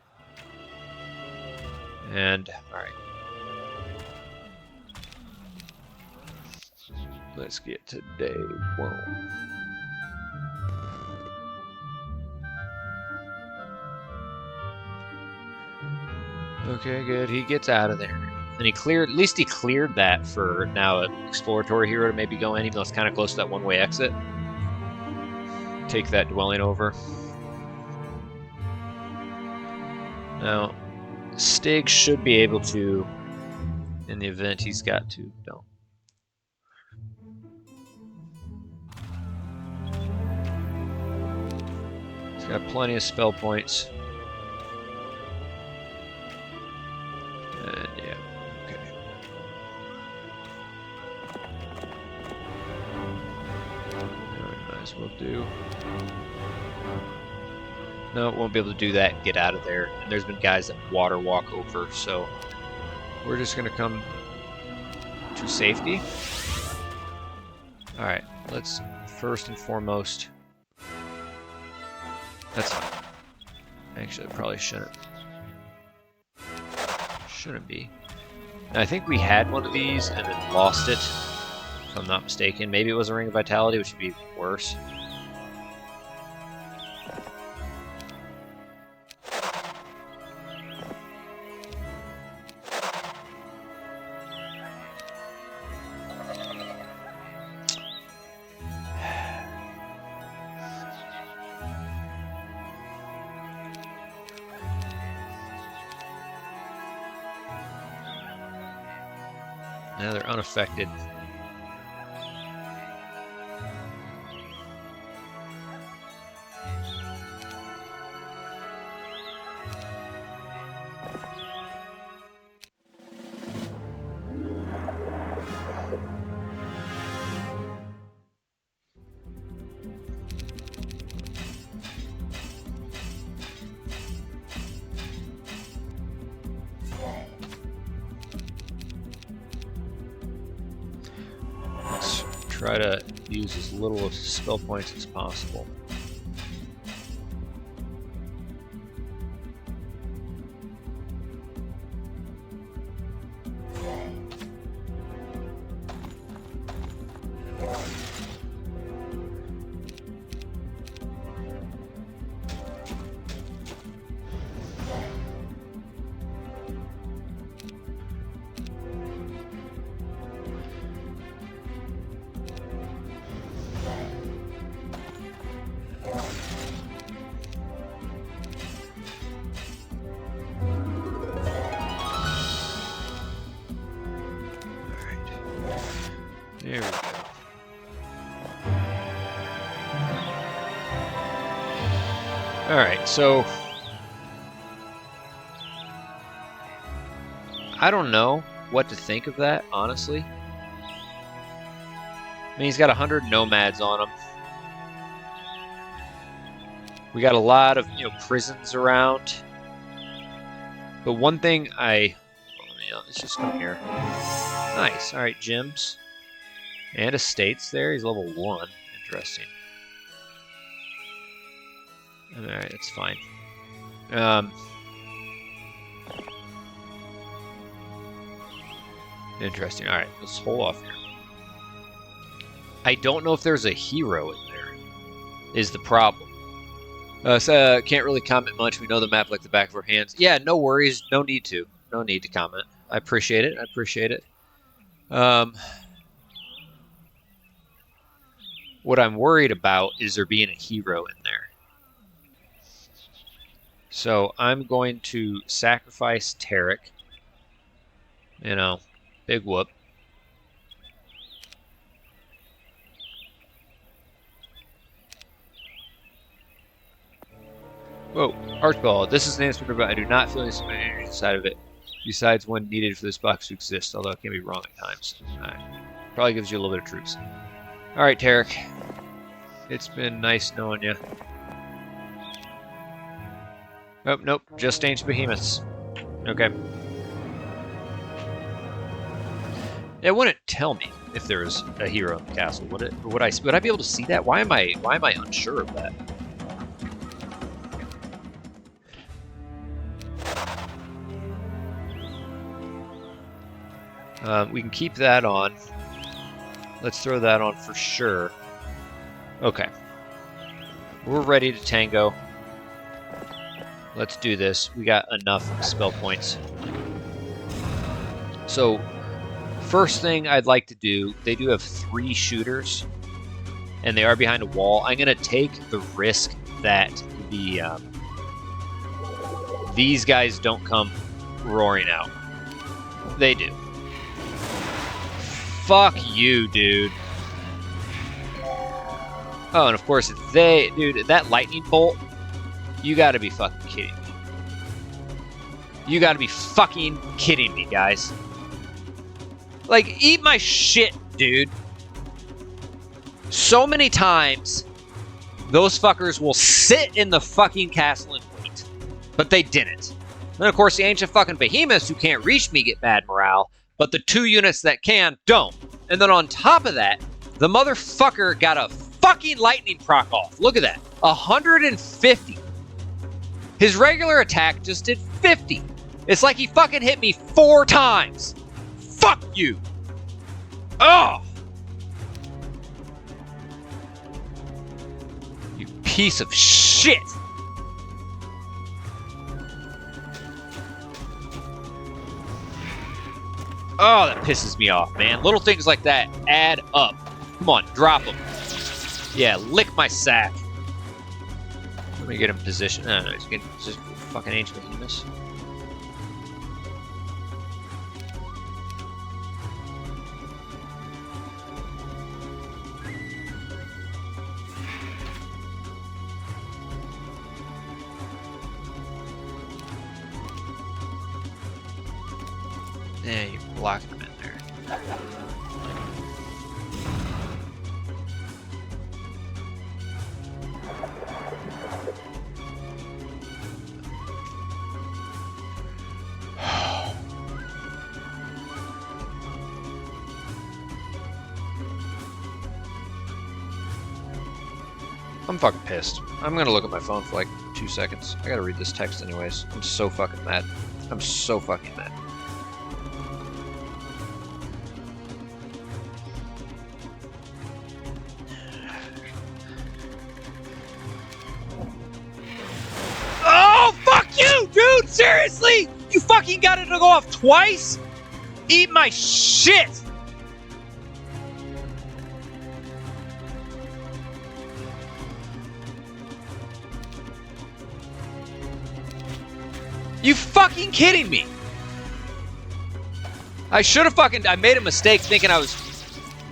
And, alright. Let's get to day 1. Okay, good. He gets out of there. And he cleared, at least he cleared that for now an exploratory hero to maybe go in, even though it's kind of close to that one-way exit. Take that dwelling over. Now, Stig should be able to, in the event he's got to, don't. He's got plenty of spell points. And yeah, okay. Might as well do. No, won't be able to do that and get out of there. And there's been guys that water walk over, so we're just gonna come to safety. Alright, let's first and foremost... That's fine. Actually, I probably shouldn't. Shouldn't be. Now, I think we had one of these and then lost it, if I'm not mistaken. Maybe it was a Ring of Vitality, which would be worse. Now they're unaffected. Try to use as little of spell points as possible. There we go. Alright, so I don't know what to think of that, honestly. I mean, he's got 100 nomads on him. We got a lot of, prisons around. But one thing let's just come here. Nice. All right, gyms. And estates there. He's level 1. Interesting. All right, that's fine. Interesting. All right, let's hold off here. I don't know if there's a hero in there, is the problem. So can't really comment much. We know the map like the back of our hands. Yeah, no worries. No need to. No need to comment. I appreciate it. I appreciate it. What I'm worried about is there being a hero in there. So I'm going to sacrifice Tarek. Big whoop. Whoa, Archball. This is an answer, but I do not feel any energy inside of it, besides one needed for this box to exist, although it can be wrong at times. Alright. Probably gives you a little bit of troops. Alright, Tarek. It's been nice knowing you. Oh, nope. Just ancient behemoths. Okay. It wouldn't tell me if there was a hero in the castle, would it? Or would I be able to see that? Why am I unsure of that? We can keep that on. Let's throw that on for sure. Okay. We're ready to tango. Let's do this. We got enough spell points. So, first thing I'd like to do, they do have 3 shooters, and they are behind a wall. I'm going to take the risk that these guys don't come roaring out. They do. Fuck you, dude. Oh, and of course, dude, that lightning bolt, you gotta be fucking kidding me. You gotta be fucking kidding me, guys. Like, eat my shit, dude. So many times, those fuckers will sit in the fucking castle and wait. But they didn't. Then, of course, the ancient fucking behemoths who can't reach me get bad morale, but the 2 units that can, don't. And then on top of that, the motherfucker got a fucking lightning proc off. Look at that. 150. His regular attack just did 50. It's like he fucking hit me 4 times. Fuck you. Oh. You piece of shit. Oh, that pisses me off, man. Little things like that add up. Come on, drop them. Yeah, lick my sack. Let me get him positioned. No, he's getting positioned for fucking ancient behemoths. Yeah, you blocked him in there. I'm fucking pissed. I'm gonna look at my phone for like 2 seconds. I gotta read this text anyways. I'm so fucking mad. I'm so fucking mad. Dude, seriously? You fucking got it to go off twice? Eat my shit! You fucking kidding me? I should have I made a mistake thinking I was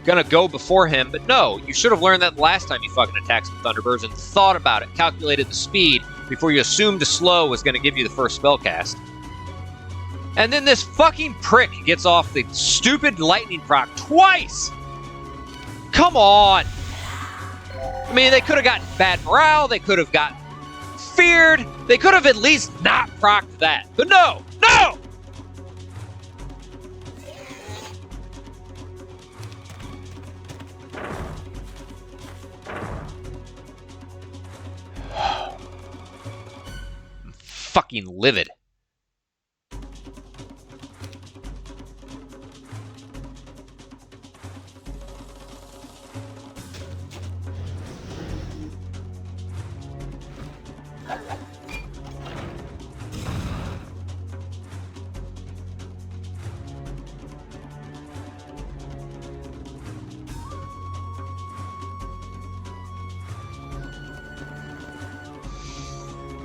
gonna go before him, but no, you should have learned that last time you fucking attacked some Thunderbirds and thought about it, calculated the speed, before you assumed a slow was going to give you the first spell cast. And then this fucking prick gets off the stupid lightning proc twice! Come on! I mean, they could have gotten bad morale, they could have gotten feared, they could have at least not procced that. But no! No! I'm fucking livid.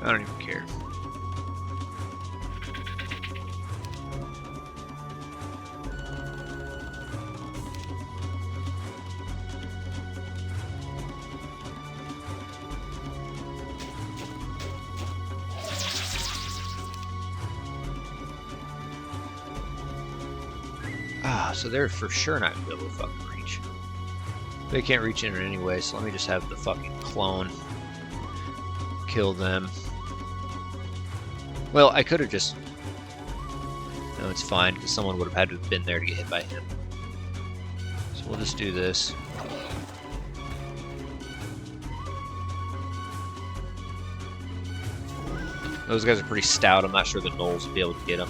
I don't even care. Ah, so they're for sure not gonna be able to fucking reach. They can't reach in anyway, so let me just have the fucking clone kill them. Well, I could have just... No, it's fine, because someone would have had to have been there to get hit by him. So we'll just do this. Those guys are pretty stout. I'm not sure the gnolls will be able to get them.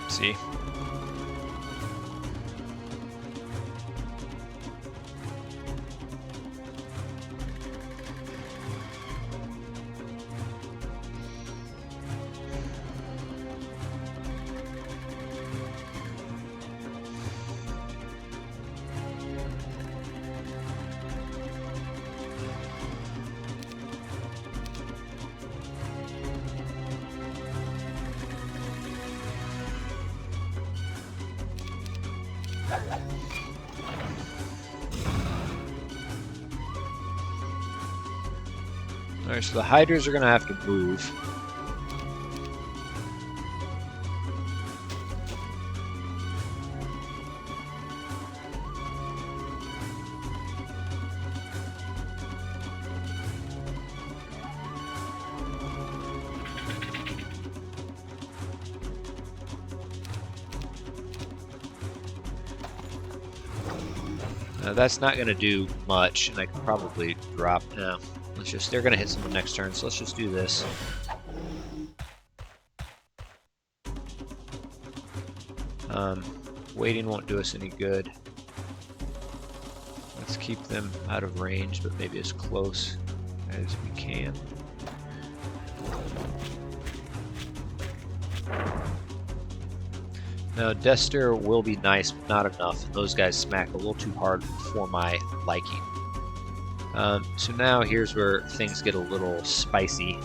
See? Alright, so the hydras are going to have to move. That's not going to do much, and I can probably drop now. Let's just, they're going to hit someone next turn, so let's just do this. Waiting won't do us any good. Let's keep them out of range, but maybe as close as we can. Now, Dester will be nice, but not enough. Those guys smack a little too hard for my liking. So now here's where things get a little spicy.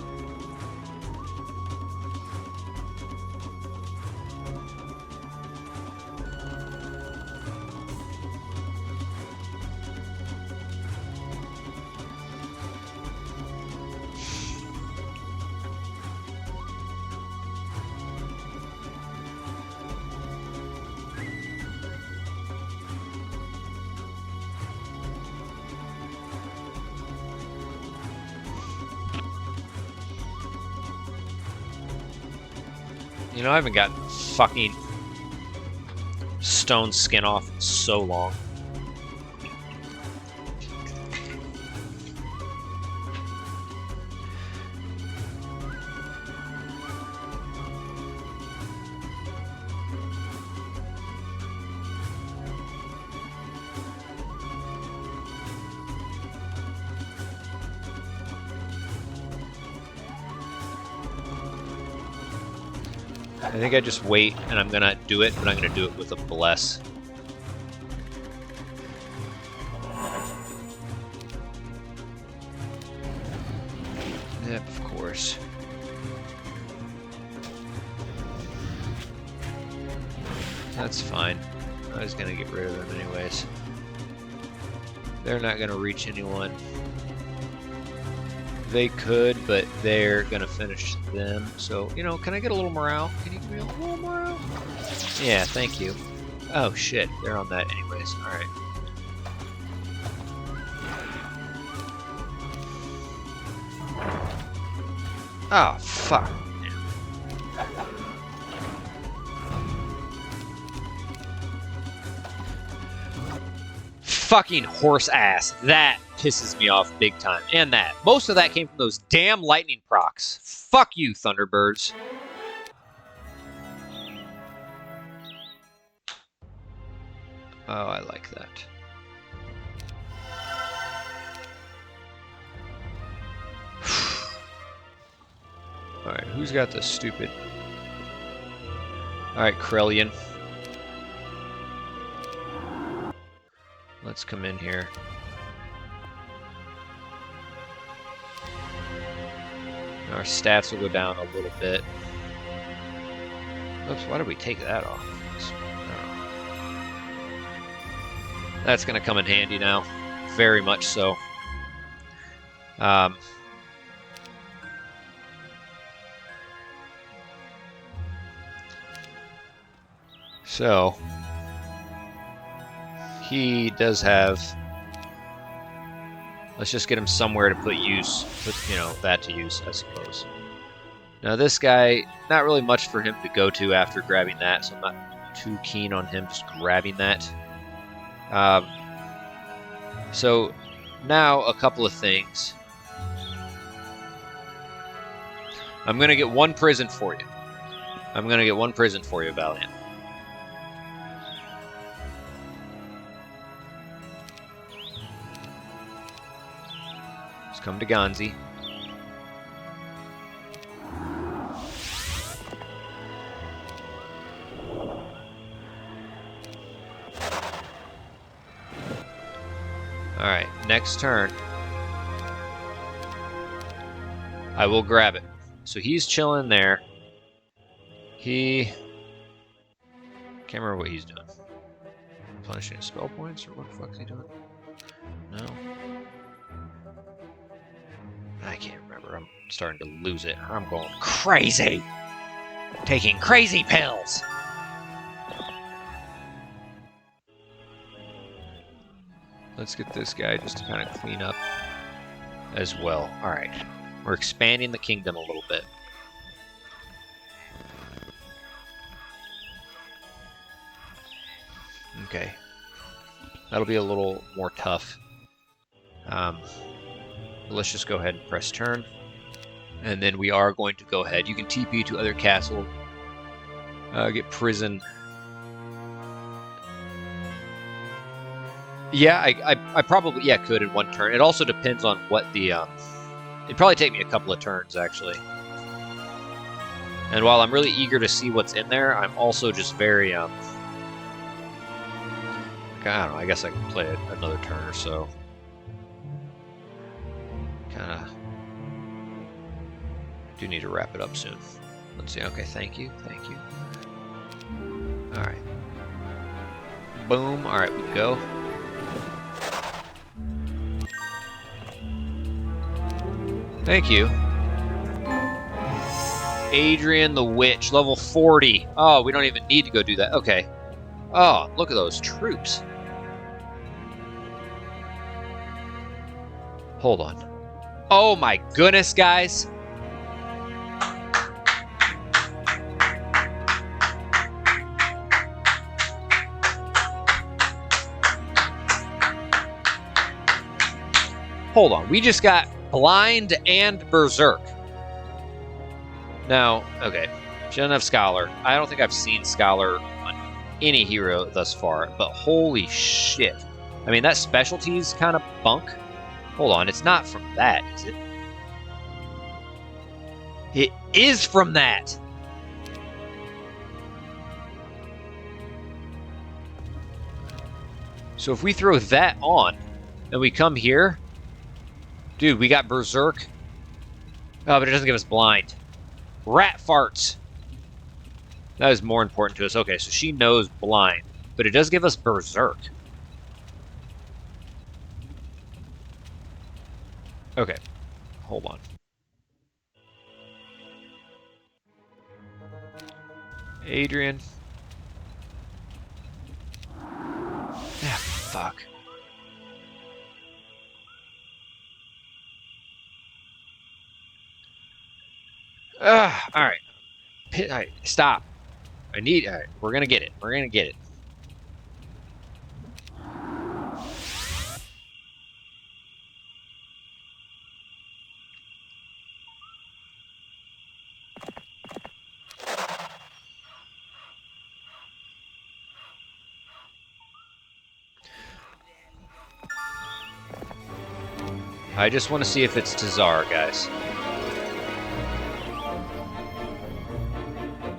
You know, I haven't gotten fucking stone skin off in so long. I think I just wait and I'm gonna do it, but I'm gonna do it with a bless. Yep, of course. That's fine. I was gonna get rid of them anyways. They're not gonna reach anyone. They could, but they're gonna finish them. So, you know, can I get a little morale? Can you give me a little morale? Yeah, thank you. Oh shit, they're on that anyways. Alright. Oh, fuck. Fucking horse ass. That pisses me off big time. And that. Most of that came from those damn lightning procs. Fuck you, Thunderbirds. Oh, I like that. Alright, who's got the stupid... Alright, Krellian. Let's come in here. Our stats will go down a little bit. Oops, why did we take that off? That's going to come in handy now. Very much so. So, he does have... Let's just get him somewhere to put that to use, I suppose. Now this guy, not really much for him to go to after grabbing that, so I'm not too keen on him just grabbing that. So, now a couple of things. I'm going to get one prison for you. Valiant. Come to Ganzi. Alright, next turn. I will grab it. So he's chilling there. Can't remember what he's doing. Punishing his spell points, or what the fuck is he doing? No. I can't remember. I'm starting to lose it. I'm going crazy! Taking crazy pills! Let's get this guy just to kind of clean up as well. Alright. We're expanding the kingdom a little bit. Okay. That'll be a little more tough. Let's just go ahead and press turn. And then we are going to go ahead. You can TP to other castle. Get prison. Yeah, I probably could in one turn. It also depends on what the... It'd probably take me a couple of turns, actually. And while I'm really eager to see what's in there, I'm also just very... I don't know, I guess I can play it another turn or so. Kinda do need to wrap it up soon. Let's see. Okay, thank you. Alright. Boom. Alright, we go. Thank you. Adrian the Witch, level 40. Oh, we don't even need to go do that. Okay. Oh, look at those troops. Hold on. Oh my goodness, guys. Hold on. We just got Blind and Berserk. Now, okay. She doesn't have Scholar. I don't think I've seen Scholar on any hero thus far, but holy shit. I mean, that specialty's kind of bunk. Hold on, it's not from that, is it? It is from that! So if we throw that on, and we come here... Dude, we got Berserk. Oh, but it doesn't give us Blind. Rat farts! That is more important to us. Okay, so she knows Blind. but it does give us Berserk. Okay, hold on. Adrian. Ah, fuck. Alright. Alright, stop. Alright, we're gonna get it. We're gonna get it. I just want to see if it's Tazar, guys.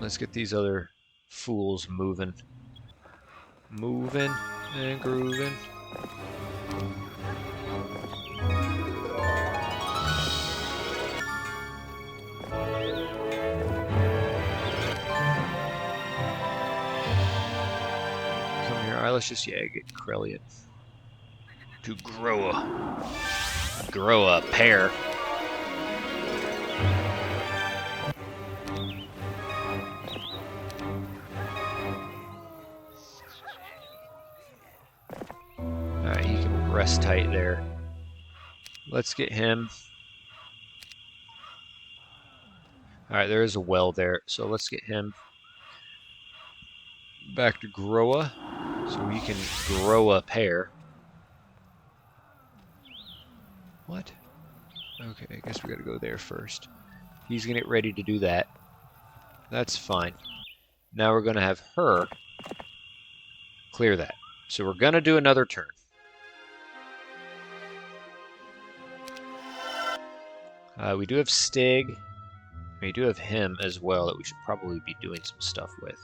Let's get these other fools moving. Moving and grooving. Come here. Alright, let's just, get Krellian. To grow a pair. Alright, he can rest tight there. Let's get him. Alright, there is a well there, so let's get him back to Groa, so he can grow a pair. What? Okay, I guess we gotta go there first. He's gonna get ready to do that. That's fine. Now we're gonna have her clear that. So we're gonna do another turn. We do have Stig. We do have him as well that we should probably be doing some stuff with.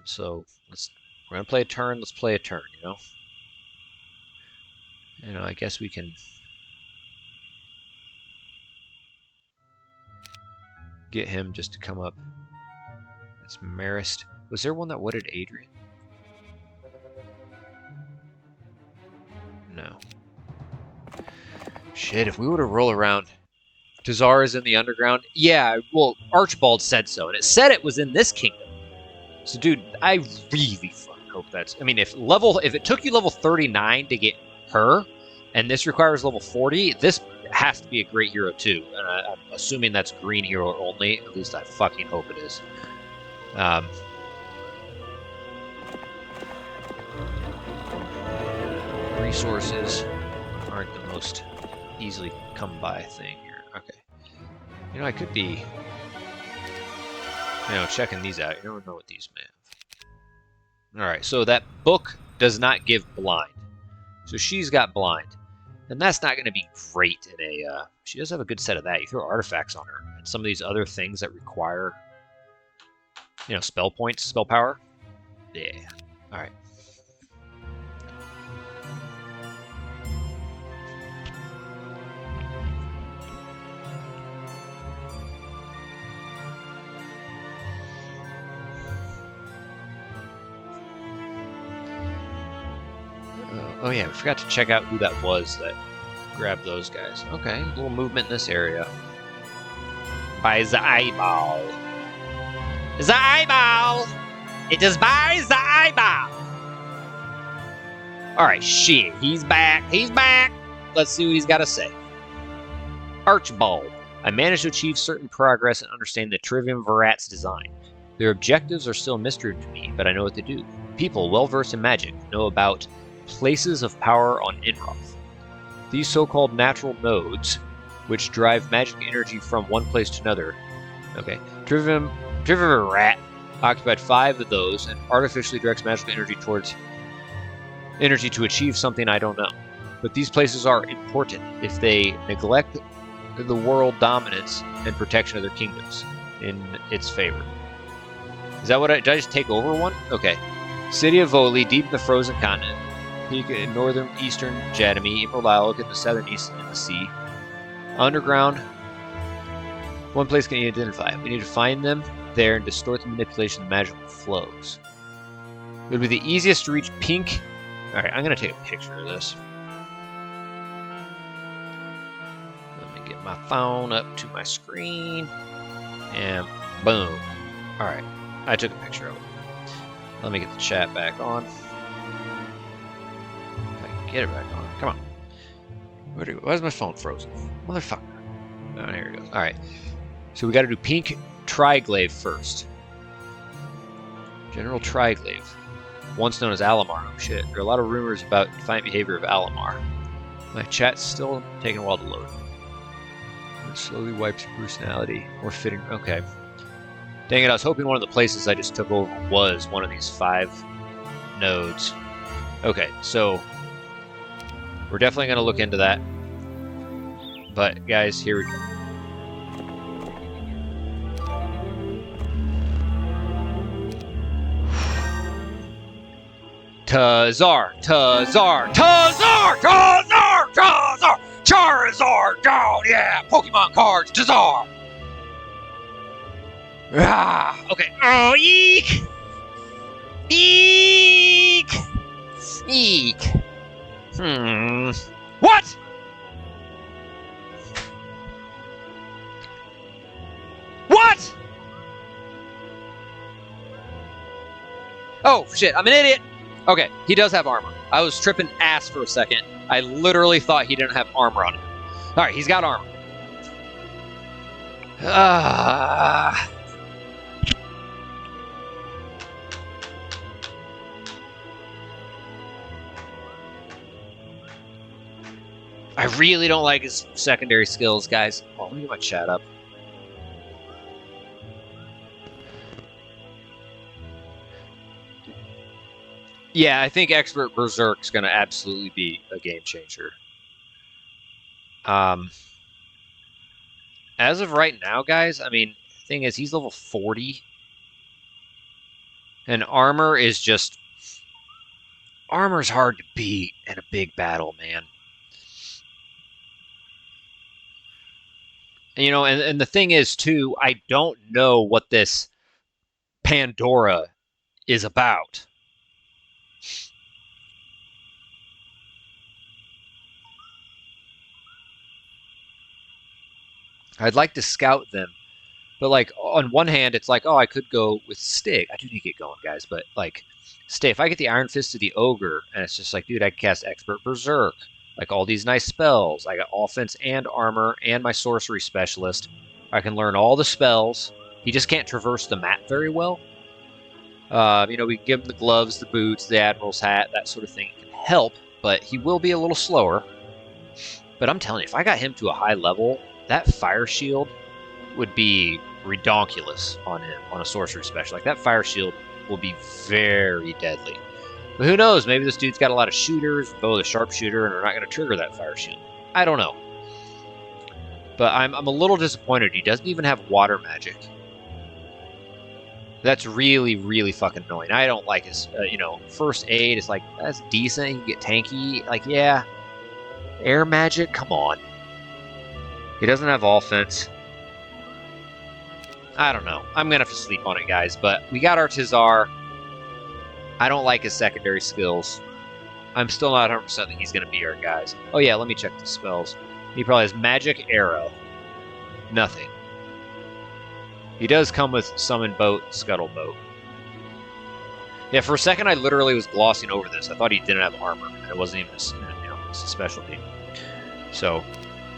So we're gonna play a turn. Let's play a turn. I guess we can get him just to come up. That's Marist. Was there one that wooded Adrian? No. Shit, if we were to roll around. Tazar is in the underground? Yeah, well, Archibald said so, and it said it was in this kingdom. So, dude, I really fucking hope that's... I mean, if it took you level 39 to get her, and this requires level 40, this has to be a great hero too. And I'm assuming that's green hero only. At least I fucking hope it is. Resources aren't the most easily come by thing here. Okay. I could be, checking these out. You never know what these may have. Alright, so that book does not give blind. So she's got blind. And that's not going to be great in a... she does have a good set of that. You throw artifacts on her. And some of these other things that require, spell points, spell power. Yeah. Alright. Oh yeah, we forgot to check out who that was that grabbed those guys. Okay, a little movement in this area. By the eyeball. The eyeball! It is by the eyeball! Alright, shit, he's back. He's back! Let's see what he's got to say. Archibald. I managed to achieve certain progress in understanding the Triumvirat's design. Their objectives are still a mystery to me, but I know what they do. People well-versed in magic know about places of power on Inroth. These so-called natural nodes, which drive magic energy from one place to another. Okay. Triumvirat occupied 5 of those and artificially directs magical energy towards energy to achieve something I don't know. But these places are important if they neglect the world dominance and protection of their kingdoms in its favor. Is that what did I just take over one? Okay. City of Voli, deep in the frozen continent. Peak in northern eastern Jadami, Emerald Isle, look at the southern east in the sea. Underground. One place can you identify. We need to find them there and distort the manipulation of magical flows. It would be the easiest to reach pink. All right, I'm gonna take a picture of this. Let me get my phone up to my screen, and boom. All right, I took a picture of it. Let me get the chat back on. If I can get it back on. Come on. Why is my phone frozen? Motherfucker. Oh, here it goes. All right. So we got to do pink triglaive first. General triglaive. Once known as Alamar. Oh, shit. There are a lot of rumors about defiant behavior of Alamar. My chat's still taking a while to load. It slowly wipes your personality. More fitting. Okay. Dang it, I was hoping one of the places I just took over was one of these 5 nodes. Okay, so we're definitely going to look into that. But, guys, here we go. Tazar! Tazar! Tazar! Tazar! Tazar! Charizard! Oh, yeah! Pokemon cards! Tazar! Ah! Okay. Oh, eek! Eek! Eek! What? What? Oh, shit, I'm an idiot! Okay, he does have armor. I was tripping ass for a second. I literally thought he didn't have armor on him. Alright, he's got armor. I really don't like his secondary skills, guys. Oh, let me get my chat up. Yeah, I think Expert Berserk's going to absolutely be a game changer. As of right now, guys, I mean, the thing is, he's level 40. And armor is just... Armor's hard to beat in a big battle, man. You know, and the thing is, too, I don't know what this Pandora is about. I'd like to scout them. But, like, on one hand, it's like, oh, I could go with Stig. I do need to get going, guys. But, like, stay. If I get the Iron Fist of the Ogre, and it's just like, dude, I can cast Expert Berserk. Like, all these nice spells. I got offense and armor and my sorcery specialist. I can learn all the spells. He just can't traverse the map very well. You know, we can give him the gloves, the boots, the Admiral's hat, that sort of thing. It can help, but he will be a little slower. But I'm telling you, if I got him to a high level, that Fire Shield would be redonkulous on him, on a sorcery special. Like, that Fire Shield will be very deadly. But who knows? Maybe this dude's got a lot of shooters, both a sharpshooter, and are not going to trigger that Fire Shield. I don't know. But I'm a little disappointed. He doesn't even have water magic. That's really, really fucking annoying. I don't like his, you know, first aid. It's like, that's decent. You can get tanky. Like, yeah. Air magic? Come on. He doesn't have offense. I don't know. I'm going to have to sleep on it, guys. But we got our Tazar. I don't like his secondary skills. I'm still not 100% that he's going to be our guys. Oh, yeah, let me check the spells. He probably has Magic Arrow. Nothing. He does come with Summon Boat, Scuttle Boat. Yeah, for a second I literally was glossing over this. I thought he didn't have armor, and it wasn't even a specialty. So,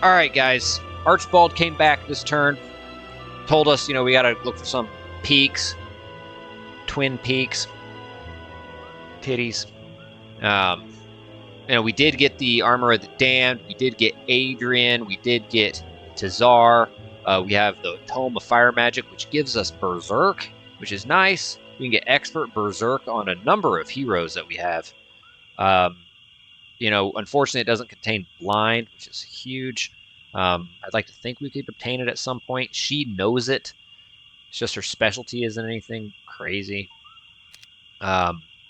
all right, guys. Archibald came back this turn. Told us, you know, we got to look for some peaks. Twin peaks. Titties. You know, we did get the Armor of the Damned. We did get Adrian. We did get Tazar. We have the Tome of Fire Magic, which gives us Berserk, which is nice. We can get Expert Berserk on a number of heroes that we have. You know, unfortunately, it doesn't contain Blind, which is huge. I'd like to think we could obtain it at some point. She knows it. It's just her specialty isn't anything crazy.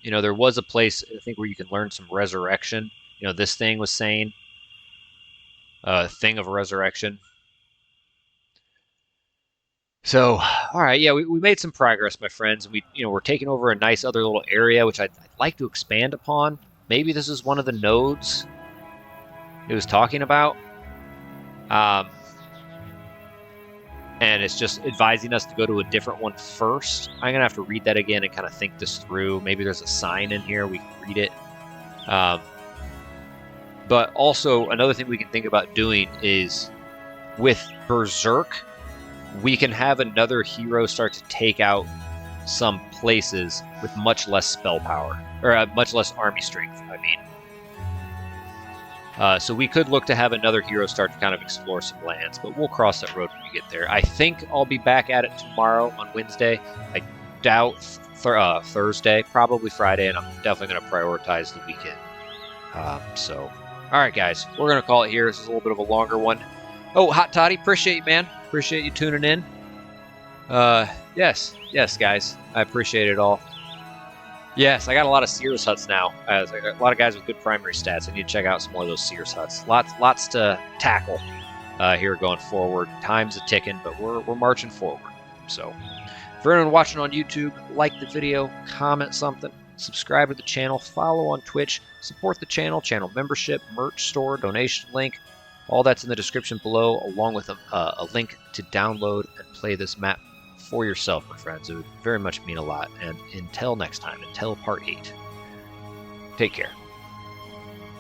You know, there was a place, I think, where you can learn some Resurrection. You know, this thing was saying. Thing of Resurrection. So, all right, yeah, we made some progress, my friends. We're taking over a nice other little area, which I'd like to expand upon. Maybe this is one of the nodes it was talking about. And it's just advising us to go to a different one first. I'm gonna have to read that again and kind of think this through. Maybe there's a sign in here, we can read it. But also, another thing we can think about doing is with Berserk, we can have another hero start to take out some places with much less spell power, or much less army strength, I mean. So we could look to have another hero start to kind of explore some lands, but we'll cross that road when we get there. I think I'll be back at it tomorrow on Wednesday. I doubt Thursday, probably Friday, and I'm definitely going to prioritize the weekend. So, all right, guys, we're going to call it here. This is a little bit of a longer one. Oh, Hot Toddy, appreciate you, man. Appreciate you tuning in. Yes, guys, I appreciate it all. Yes, I got a lot of Sears huts now. I got a lot of guys with good primary stats. I need to check out some more of those Sears huts. Lots to tackle here going forward. Time's a ticking, but we're marching forward. So, for anyone watching on YouTube, like the video, comment something, subscribe to the channel, follow on Twitch, support the channel membership, merch store, donation link. All that's in the description below, along with a link to download and play this map for yourself, my friends. It would very much mean a lot. And until next time, until part 8, take care.